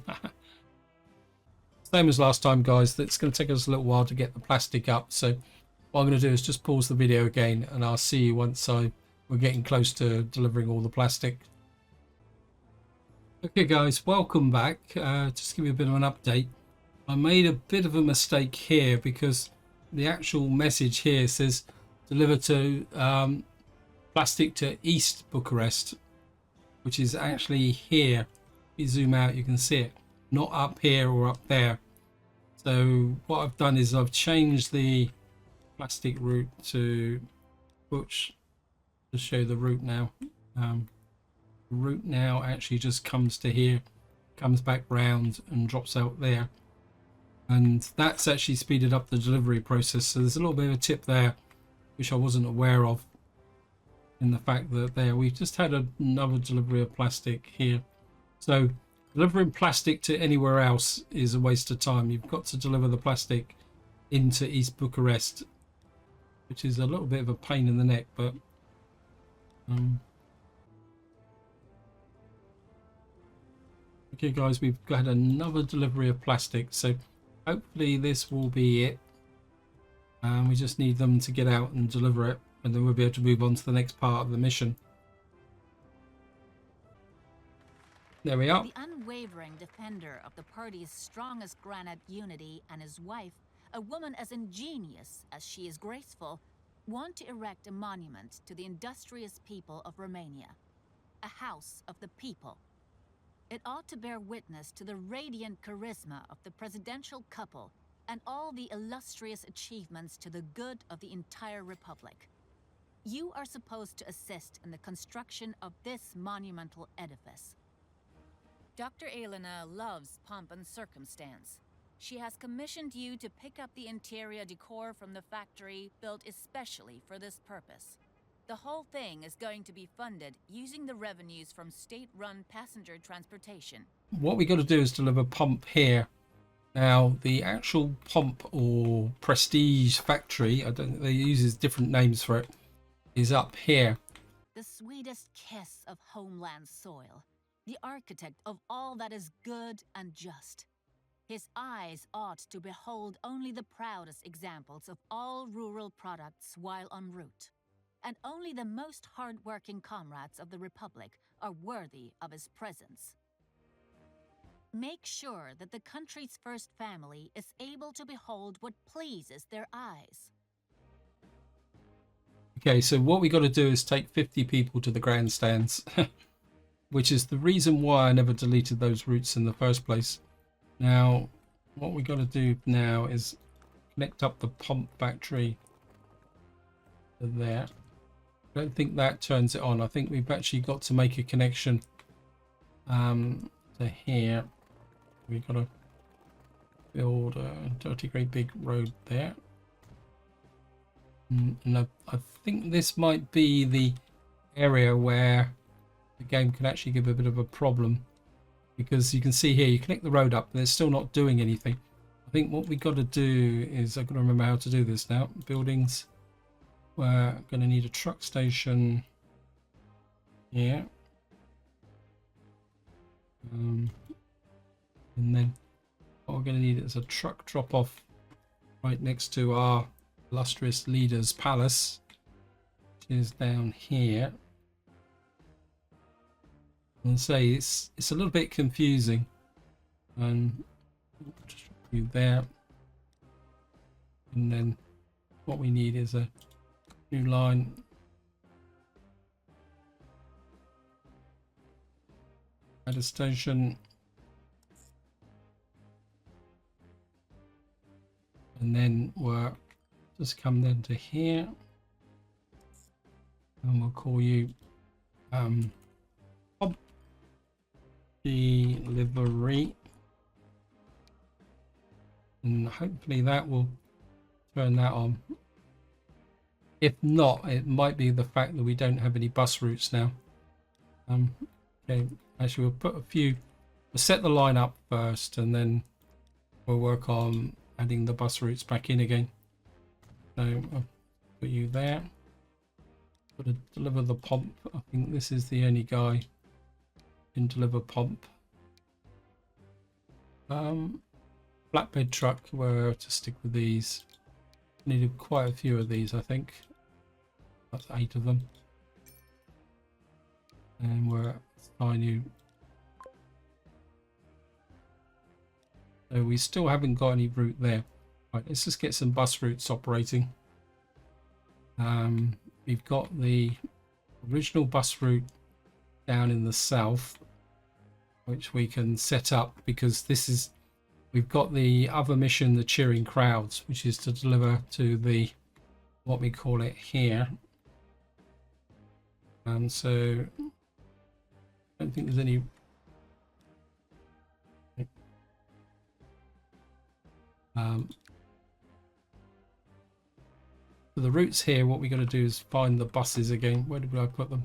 Same as last time, guys. It's going to take us a little while to get the plastic up, so what I'm going to do is just pause the video again, and I'll see you once we're getting close to delivering all the plastic. Okay guys, welcome back. Just to give you a bit of an update. I made a bit of a mistake here because the actual message here says deliver to plastic to East Bucharest, which is actually here. If you zoom out, you can see it, not up here or up there. So what I've done is I've changed the plastic route to show the route now. Route now actually just comes to here, comes back round and drops out there, and that's actually speeded up the delivery process. So there's a little bit of a tip there which I wasn't aware of, in the fact that we've just had another delivery of plastic here. So delivering plastic to anywhere else is a waste of time. You've got to deliver the plastic into East Bucharest, which is a little bit of a pain in the neck, but okay guys, we've got another delivery of plastic, so hopefully this will be it. We just need them to get out and deliver it, and then we'll be able to move on to the next part of the mission. There we are. The unwavering defender of the party's strongest granite unity and his wife, a woman as ingenious as she is graceful, want to erect a monument to the industrious people of Romania, a house of the people. It ought to bear witness to the radiant charisma of the presidential couple and all the illustrious achievements to the good of the entire republic. You are supposed to assist in the construction of this monumental edifice. Dr. Elena loves pomp and circumstance. She has commissioned you to pick up the interior decor from the factory built especially for this purpose. The whole thing is going to be funded using the revenues from state-run passenger transportation. What we got to do is deliver pump here. Now, the actual pump or prestige factory, I don't think they use different names for it, is up here. The sweetest kiss of homeland soil, the architect of all that is good and just. His eyes ought to behold only the proudest examples of all rural products while en route. And only the most hard-working comrades of the Republic are worthy of his presence. Make sure that the country's first family is able to behold what pleases their eyes. Okay, so what we got to do is take 50 people to the grandstands, which is the reason why I never deleted those routes in the first place. Now, what we got to do now is connect up the pump factory to there. I don't think that turns it on. I think we've actually got to make a connection to here. We've got to build a dirty great big road there. And I think this might be the area where the game can actually give a bit of a problem, because you can see here you connect the road up and it's still not doing anything. I think what we got to do is, I've got to remember how to do this now. Buildings. We're going to need a truck station here. And then what we're going to need is a truck drop off right next to our illustrious leader's palace, which is down here. And say it's a little bit confusing, and just do there. And then what we need is a new line. At a station. And then we'll just come then to here. And we'll call you delivery. and hopefully that will turn that on. If not, it might be the fact that we don't have any bus routes now. Okay, actually we'll put a few, we'll set the line up first and then we'll work on adding the bus routes back in again. So I'll put you there. Got to deliver the pomp. I think this is the only guy who can deliver pomp. Flatbed truck, where to stick with these. Needed quite a few of these, I think. That's 8 of them. And we're assign you. So we still haven't got any route there. Right, let's just get some bus routes operating. We've got the original bus route down in the south, which we can set up because this is, we've got the other mission, the cheering crowds, which is to deliver to the, what we call it here. So I don't think there's any. For the routes here, what we got to do is find the buses again. Where did I put them?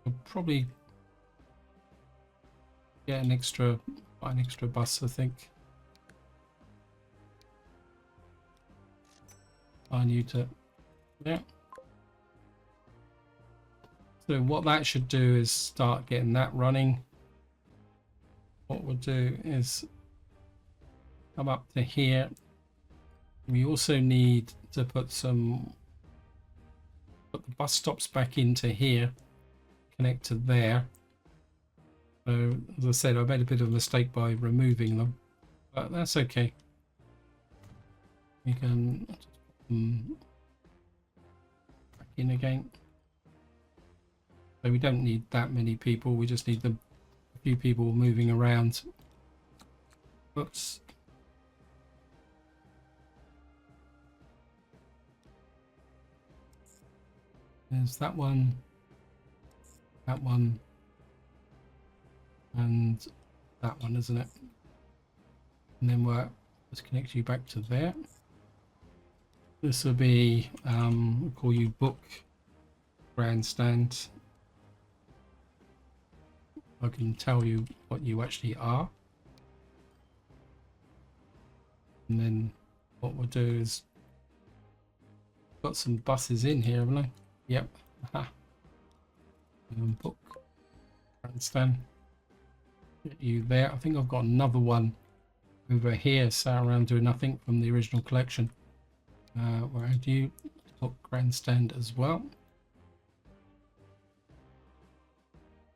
We'll probably get an extra bus, I think. I need to, yeah. So what that should do is start getting that running. What we'll do is come up to here. We also need to put the bus stops back into here, connect to there. So as I said, I made a bit of a mistake by removing them, but that's okay. We can put them back in again. So we don't need that many people, we just need a few people moving around. Oops. There's that one, and that one, isn't it? And then let's connect you back to there. This will be, we'll call you book grandstand. I can tell you what you actually are. And then what we'll do is, got some buses in here, haven't I? Yep. Aha. Book grandstand. Get you there. I think I've got another one over here sat around doing nothing from the original collection. Where do you book grandstand as well?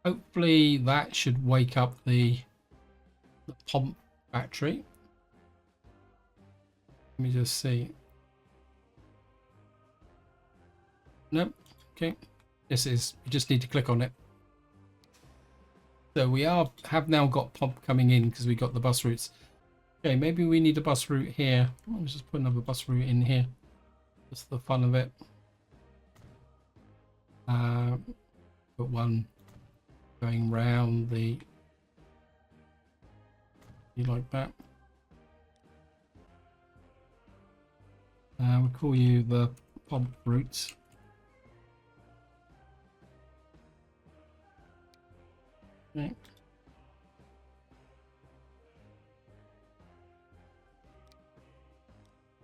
Hopefully that should wake up the pomp battery. Let me just see. Nope. Okay. This is, you just need to click on it. So we have now got pomp coming in because we got the bus routes. Okay, maybe we need a bus route here. Let's just put another bus route in here. Just for the fun of it. Put one going round the, you like that? We'll call you the pomp route. Okay.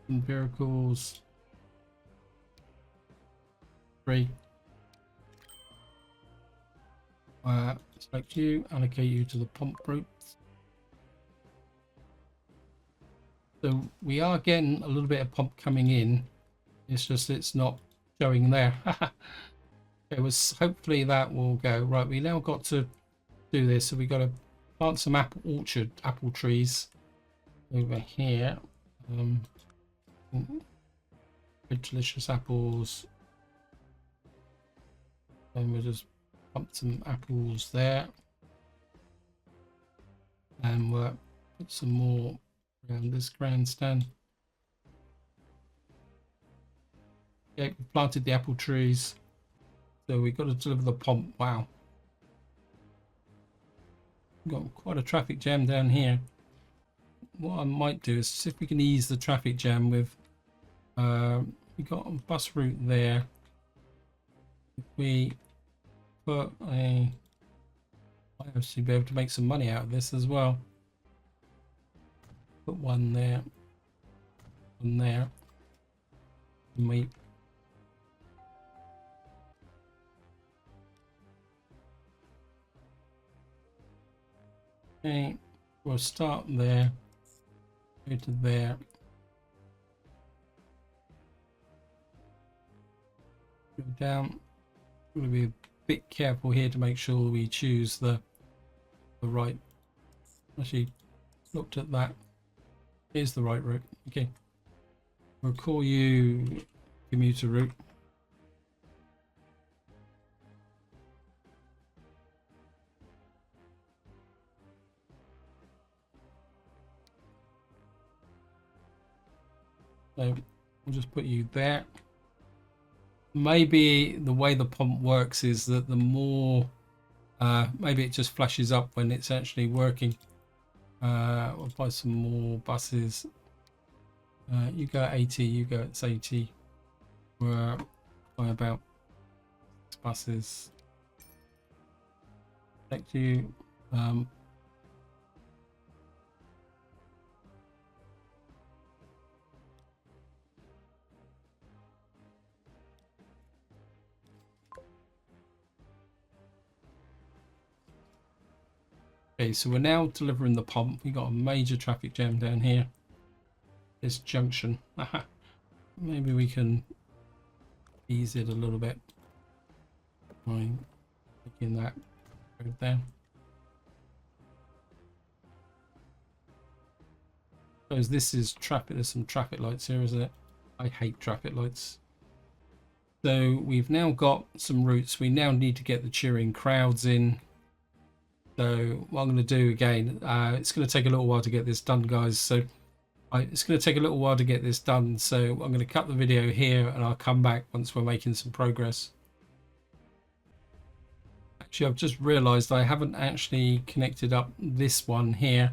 And vehicles 3. Select you, allocate you to the pomp route. So we are getting a little bit of pomp coming in. It's just it's not showing there. It was, hopefully that will go right. We now got to do this, so we got to plant some apple trees over here. Good delicious apples, and we'll just pump some apples there, and we'll put some more around this grandstand. Okay, we planted the apple trees. So we've got to deliver the pump. Wow. We've got quite a traffic jam down here. What I might do is see if we can ease the traffic jam with... we got a bus route there. If we put a... I might actually be able to make some money out of this as well. Put one there. One there. And we... Okay, we'll start there, go to there. Go down. We're going to be a bit careful here to make sure we choose the right. Actually, looked at that. Here's the right route. Okay, we'll call you commuter route. So we'll just put you there. Maybe the way the pump works is that the more, maybe it just flashes up when it's actually working. We'll buy some more buses. You go at 80, you go at 80. We're by about 6 buses. Thank you. Okay, so we're now delivering the pump. We got a major traffic jam down here. This junction. Maybe we can ease it a little bit by taking that road there. Suppose this is traffic. There's some traffic lights here, isn't it? I hate traffic lights. So we've now got some routes. We now need to get the cheering crowds in. So what I'm going to do again, it's going to take a little while to get this done, guys. So it's going to take a little while to get this done. So I'm going to cut the video here and I'll come back once we're making some progress. Actually, I've just realized I haven't actually connected up this one here.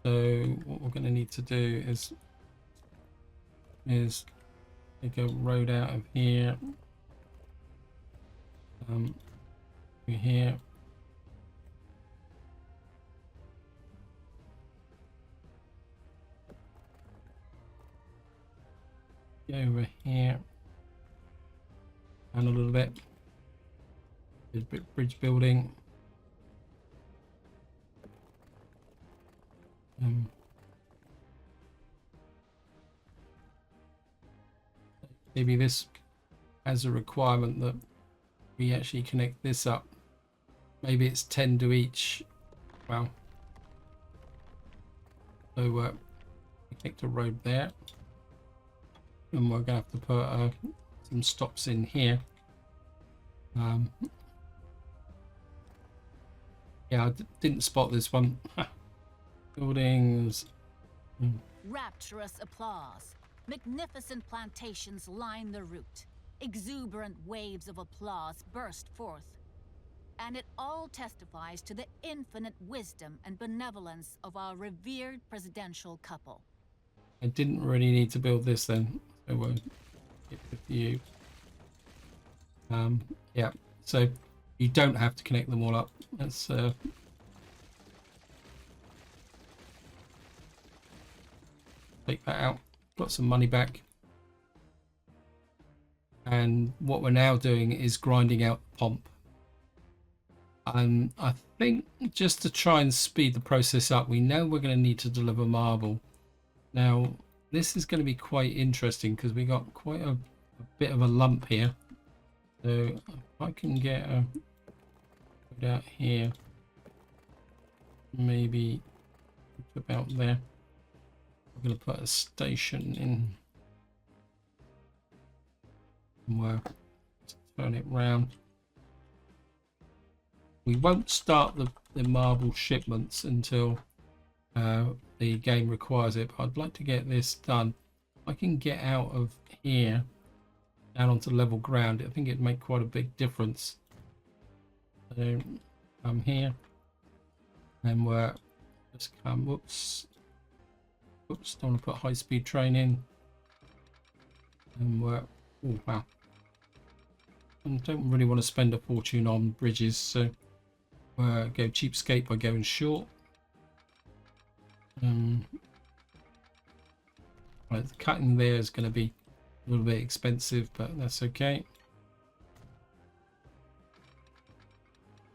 So what we're going to need to do is take a road out of here. Here. Over here and a little bit. There's a bit bridge building. Maybe this has a requirement that we actually connect this up. Maybe it's 10 to each. Well, so we connect a road there. And we're going to have to put some stops in here. Yeah, I didn't spot this one. Buildings. Rapturous applause. Magnificent plantations line the route. Exuberant waves of applause burst forth. And it all testifies to the infinite wisdom and benevolence of our revered presidential couple. I didn't really need to build this then. So we'll get with you. Yeah, so you don't have to connect them all up. Let's take that out. Got some money back. And what we're now doing is grinding out the pump. I think just to try and speed the process up, we know we're going to need to deliver marble. Now, this is going to be quite interesting because we got quite a bit of a lump here. So if I can get a put out here, maybe about there. We're going to put a station in. We'll turn it round. We won't start the marble shipments until the game requires it, but I'd like to get this done. I can get out of here down onto level ground, I think it'd make quite a big difference. So I'm here, and we're just come. Whoops, don't want to put high-speed train in, and we're. Oh wow! I don't really want to spend a fortune on bridges, so go cheapskate by going short. Right, the cutting there is going to be a little bit expensive, but that's okay.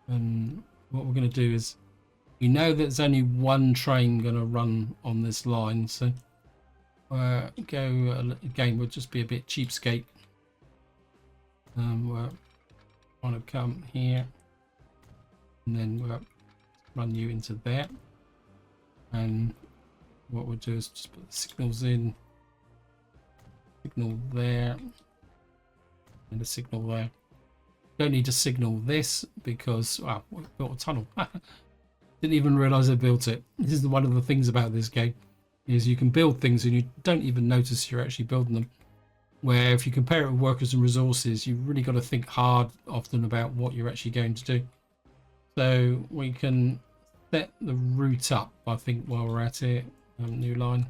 And what we're going to do is, we know that there's only one train going to run on this line, so again, we'll just be a bit cheapskate. We're going to come here, and then we'll run you into there. And what we'll do is just put the signals in, signal there, and a signal there. Don't need to signal this because, wow, we built a tunnel. Didn't even realize I built it. This is one of the things about this game, is you can build things and you don't even notice you're actually building them. Where if you compare it with workers and resources, you've really got to think hard often about what you're actually going to do. So we can set the route up, I think, while we're at it. New line.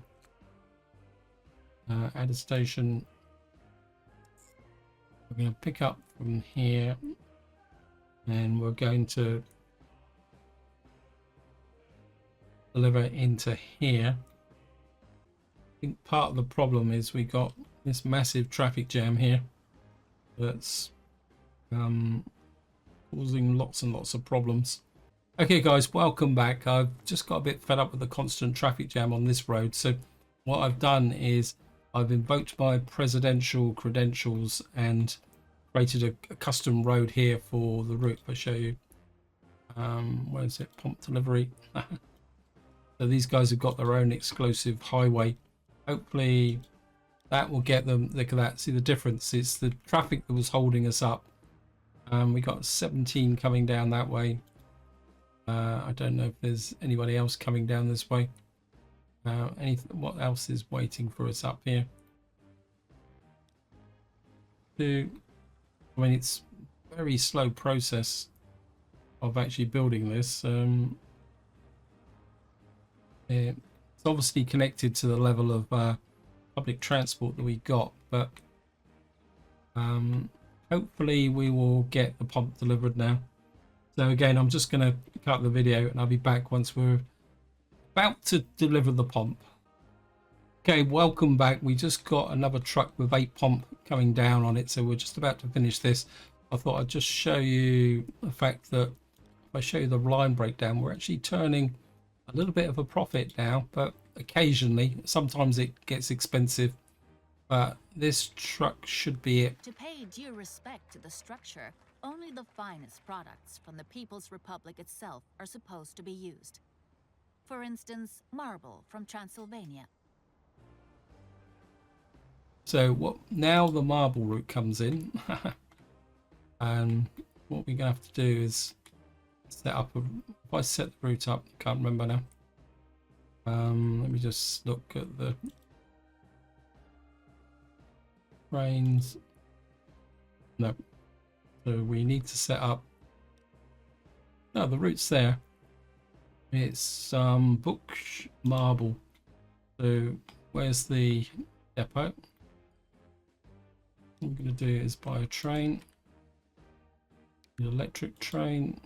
Add a station. We're going to pick up from here, and we're going to deliver into here. I think part of the problem is we got this massive traffic jam here that's causing lots and lots of problems. Okay guys, welcome back. I've just got a bit fed up with the constant traffic jam on this road, so what I've done is I've invoked my presidential credentials and created a custom road here for the route. I'll show you. Where is it? Pump delivery. So these guys have got their own exclusive highway. Hopefully that will get them. Look at that. See the difference? It's the traffic that was holding us up. We got 17 coming down that way. I don't know if there's anybody else coming down this way. What else is waiting for us up here? I mean, it's a very slow process of actually building this. It's obviously connected to the level of public transport that we got, but hopefully we will get the pump delivered now. So again, I'm just going to cut the video and I'll be back once we're about to deliver the pump. Okay, welcome back. We just got another truck with a pump coming down on it, so we're just about to finish this. I thought I'd just show you the fact that if I show you the line breakdown, we're actually turning a little bit of a profit now, but occasionally, sometimes it gets expensive. But this truck should be it. To pay due respect to the structure, only the finest products from the People's Republic itself are supposed to be used. For instance, marble from Transylvania. So what now the marble route comes in. And what we're gonna have to do is set up if I set the route up, can't remember now. Let me just look at the trains. No. So we need to set up. No, the route's there. It's book marble. So where's the depot? What I'm going to do is buy a train, an electric train,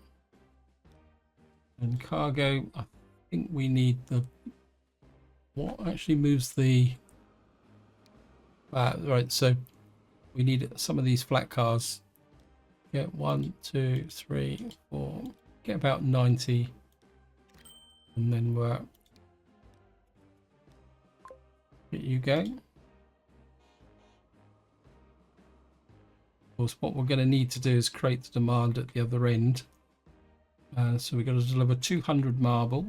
and cargo. I think we need the what actually moves the right. So we need some of these flat cars. Get 1, 2, 3, 4. Get about 90, and then we're get you go. Of course, what we're going to need to do is create the demand at the other end. So we're going to deliver 200 marble.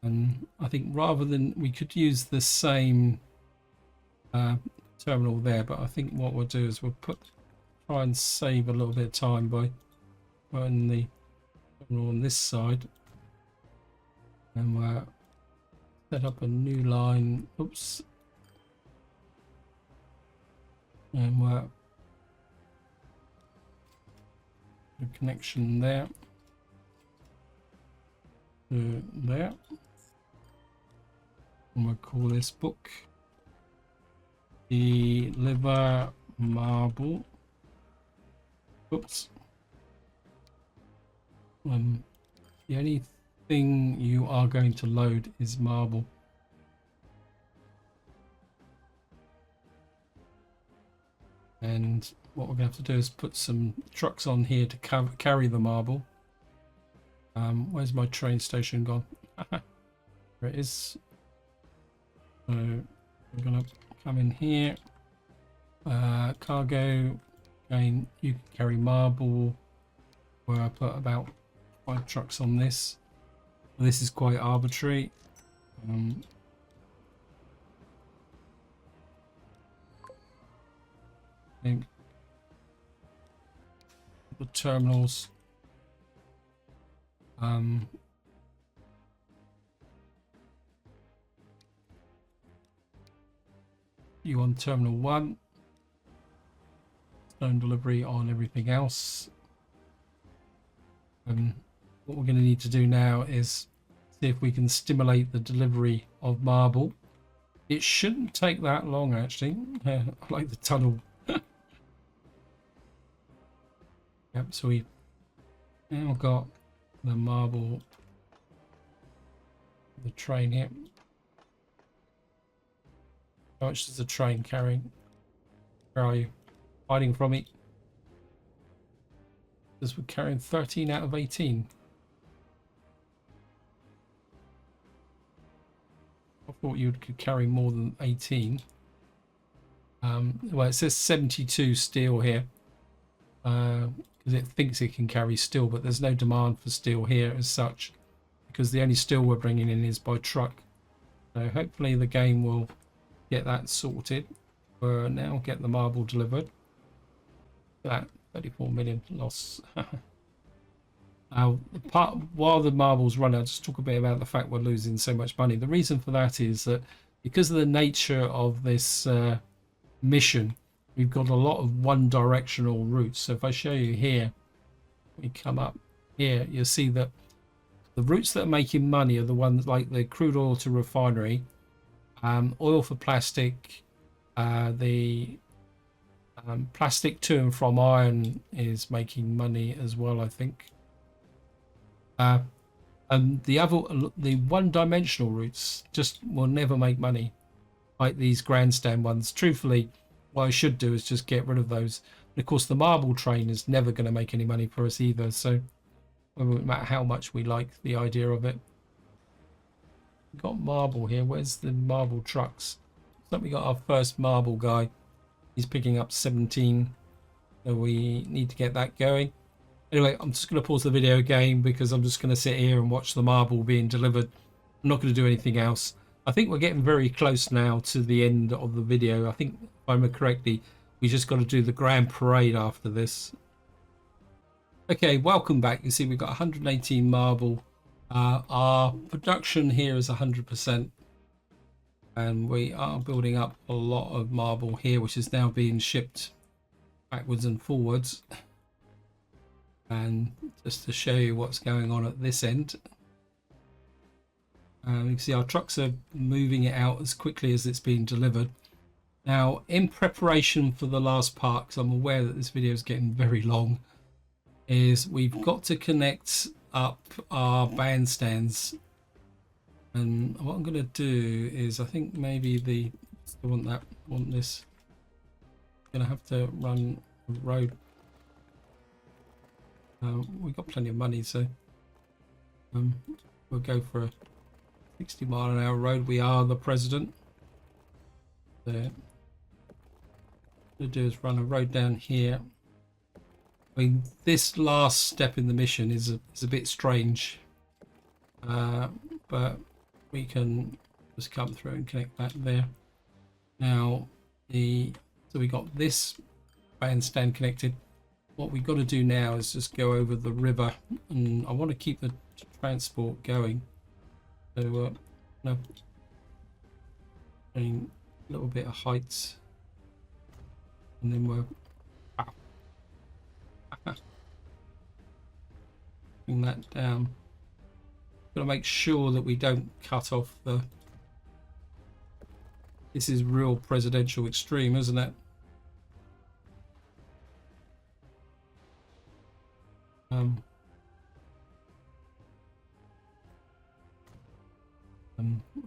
And I think rather than, we could use the same terminal there, but I think what we'll do is we'll try and save a little bit of time by putting the terminal on this side. And we'll set up a new line. Oops. And the connection there to there. I'm going to call this book Deliver Marble. Oops. The only thing you are going to load is marble. And what we're going to have to do is put some trucks on here to carry the marble. Where's my train station gone? There it is. So we're going to come in here. Cargo. Again, you can carry marble. Where I put about 5 trucks on this. This is quite arbitrary. The terminals. You on terminal 1. Stone delivery on everything else. What we're going to need to do now is see if we can stimulate the delivery of marble. It shouldn't take that long, actually. I like the tunnel. Yep, so we now got the marble, the train here. How much is the train carrying? Where are you? Hiding from me? Because we're carrying 13 out of 18. I thought you could carry more than 18. Well, it says 72 steel here. Because it thinks it can carry steel, but there's no demand for steel here as such. Because the only steel we're bringing in is by truck. So hopefully the game will get that sorted. We'll now get the marble delivered. That 34 million loss. While the marbles run, I'll just talk a bit about the fact we're losing so much money. The reason for that is that because of the nature of this mission, we've got a lot of one-directional routes. So if I show you here, we come up here, you'll see that the routes that are making money are the ones like the crude oil to refinery, oil for plastic, the plastic to and from iron is making money as well, I think. And the one-dimensional routes just will never make money, like these grandstand ones. Truthfully, what I should do is just get rid of those. And of course, the marble train is never going to make any money for us either. So, no matter how much we like the idea of it, we've got marble here. Where's the marble trucks? So we got our first marble guy. He's picking up 17, so we need to get that going. Anyway, I'm just going to pause the video again because I'm just going to sit here and watch the marble being delivered. I'm not going to do anything else. I think we're getting very close now to the end of the video. I think, if I remember correctly, we just got to do the grand parade after this. Okay, welcome back. You see we've got 118 marble. Our production here is 100%. And we are building up a lot of marble here, which is now being shipped backwards and forwards. And just to show you what's going on at this end, you can see our trucks are moving it out as quickly as it's being delivered. Now, in preparation for the last part, because I'm aware that this video is getting very long, is we've got to connect up our bandstands. And what I'm going to do is, I think maybe I want this. I'm going to have to run a road. We've got plenty of money, so we'll go for a 60-mile-an-hour road. We are the president. There. What we'll do is run a road down here. I mean, this last step in the mission is a bit strange, but we can just come through and connect that there. Now, so we got this bandstand connected. What we've got to do now is just go over the river, and I want to keep the transport going. So, no, a little bit of height. and then we're bring that down. Got to make sure that we don't cut off the. This is real presidential extreme, isn't it?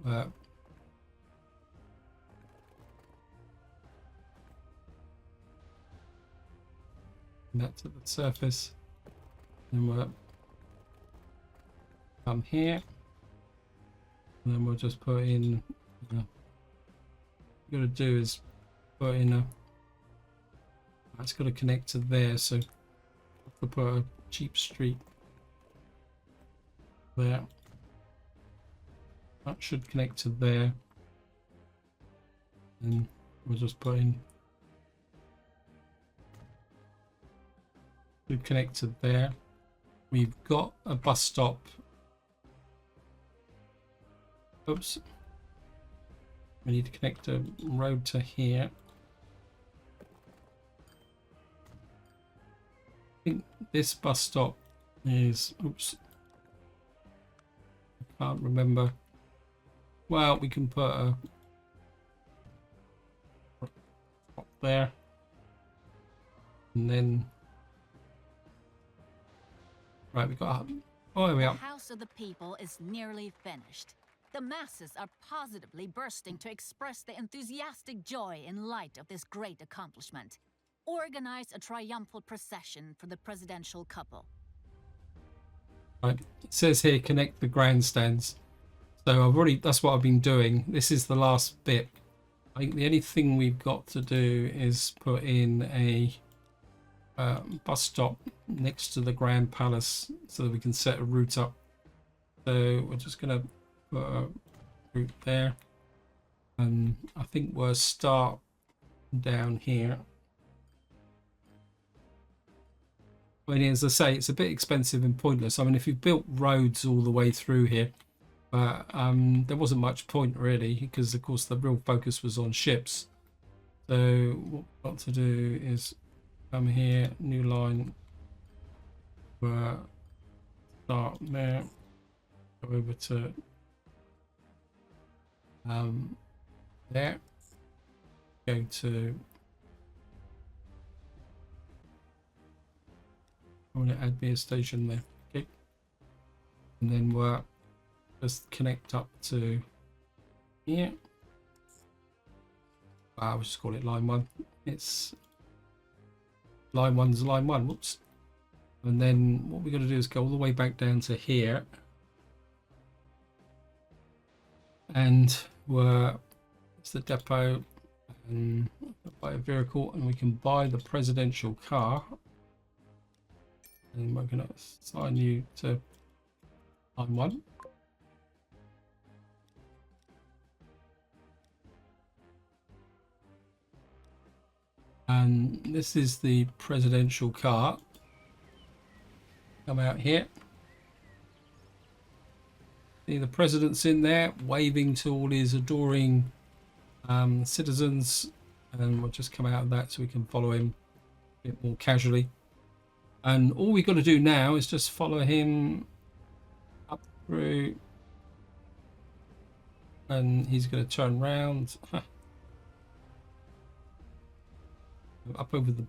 Uh, that to the surface, and we'll come here, and then we'll just put in. What we're going to do is put in a. That's got to connect to there, so we'll put a cheap street there. That should connect to there, and we'll just put in. To connect to there. We've got a bus stop. Oops. We need to connect a road to here. I think this bus stop is. Oops. I can't remember. Well, we can put a stop there, and then. Right, we got. Oh, there we are. The House of the People is nearly finished. The masses are positively bursting to express their enthusiastic joy in light of this great accomplishment. Organize a triumphal procession for the presidential couple. Right, it says here connect the grandstands. So I've already. That's what I've been doing. This is the last bit. I think the only thing we've got to do is put in a. Bus stop next to the Grand Palace so that we can set a route up. So we're just going to put a route there, and I think we'll start down here. I mean, as I say, it's a bit expensive and pointless. I mean, if you've built roads all the way through here, but there wasn't much point really, because of course the real focus was on ships. So what we've got to do is come here, new line, start there, go over to there, go to, I want to add me a station there, okay, and then we'll just connect up to here. I'll just call it line 1. It's line 1's line 1. Whoops. And then what we're going to do is go all the way back down to here, and it's the depot, and buy a vehicle, and we can buy the presidential car, and we're going to assign you to line 1. And this is the presidential car. Come out here. See the president's in there waving to all his adoring citizens, and we'll just come out of that so we can follow him a bit more casually. And all we've got to do now is just follow him up through, and he's going to turn round. Up over the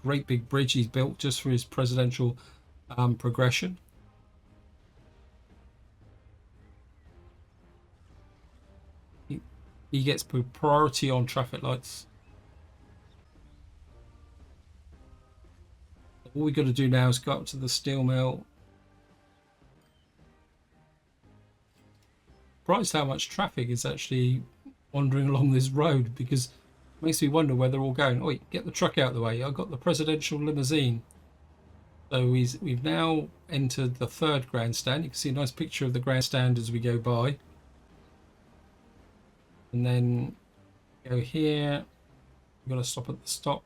great big bridge he's built just for his presidential progression. He gets priority on traffic lights. All we got to do now is go up to the steel mill. Surprised how much traffic is actually wandering along this road, because it makes me wonder where they're all going. Oh, get the truck out of the way. I've got the presidential limousine. So we've now entered the third grandstand. You can see a nice picture of the grandstand as we go by. And then go here. We've got to stop at the stop.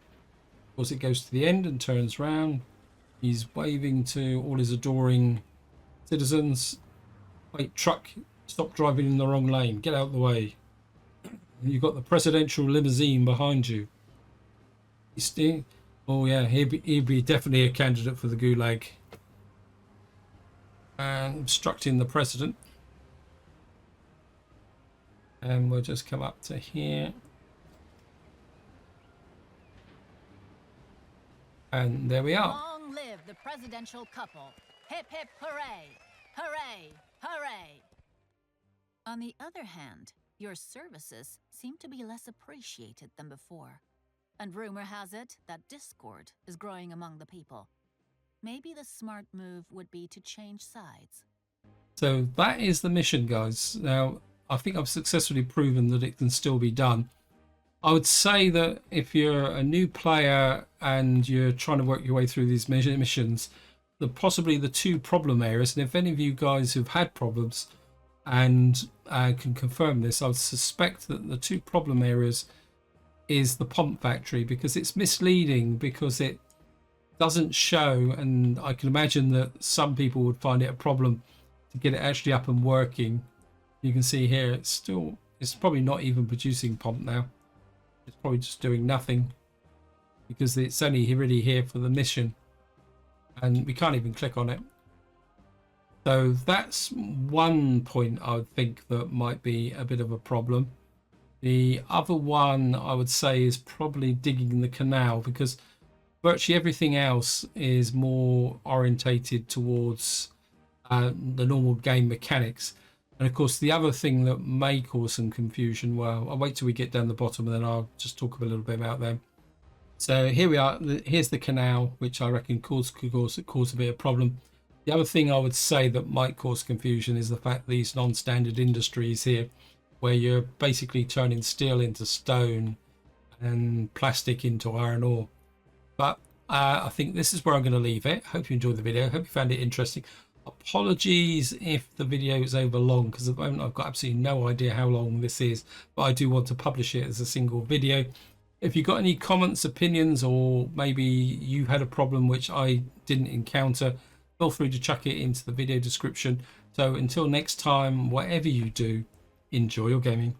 Of course, it goes to the end and turns round. He's waving to all his adoring citizens. Wait, truck, stop driving in the wrong lane. Get out of the way. You've got the presidential limousine behind you. Oh yeah, he'd be definitely a candidate for the gulag. And obstructing the president. And we'll just come up to here. And there we are. Long live the presidential couple. Hip hip hooray! Hooray! Hooray! On the other hand, your services seem to be less appreciated than before. And rumor has it that discord is growing among the people. Maybe the smart move would be to change sides. So that is the mission, guys. Now, I think I've successfully proven that it can still be done. I would say that if you're a new player and you're trying to work your way through these missions, possibly the two problem areas, and if any of you guys have had problems and can confirm this, I would suspect that the two problem areas is the pump factory, because it's misleading, because it doesn't show, and I can imagine that some people would find it a problem to get it actually up and working. You can see here it's probably not even producing pump now. It's probably just doing nothing, because it's only really here for the mission, and we can't even click on it. So that's one point I would think that might be a bit of a problem. The other one I would say is probably digging the canal, because virtually everything else is more orientated towards the normal game mechanics. And of course, the other thing that may cause some confusion, well, I'll wait till we get down the bottom and then I'll just talk a little bit about them. So here we are. Here's the canal, which I reckon could cause a bit of problem. The other thing I would say that might cause confusion is the fact these non-standard industries here, where you're basically turning steel into stone and plastic into iron ore. But I think this is where I'm going to leave it. Hope you enjoyed the video. Hope you found it interesting. Apologies if the video is over long, because at the moment I've got absolutely no idea how long this is, but I do want to publish it as a single video. If you've got any comments, opinions, or maybe you had a problem which I didn't encounter, feel free to chuck it into the video description. So until next time, whatever you do, enjoy your gaming.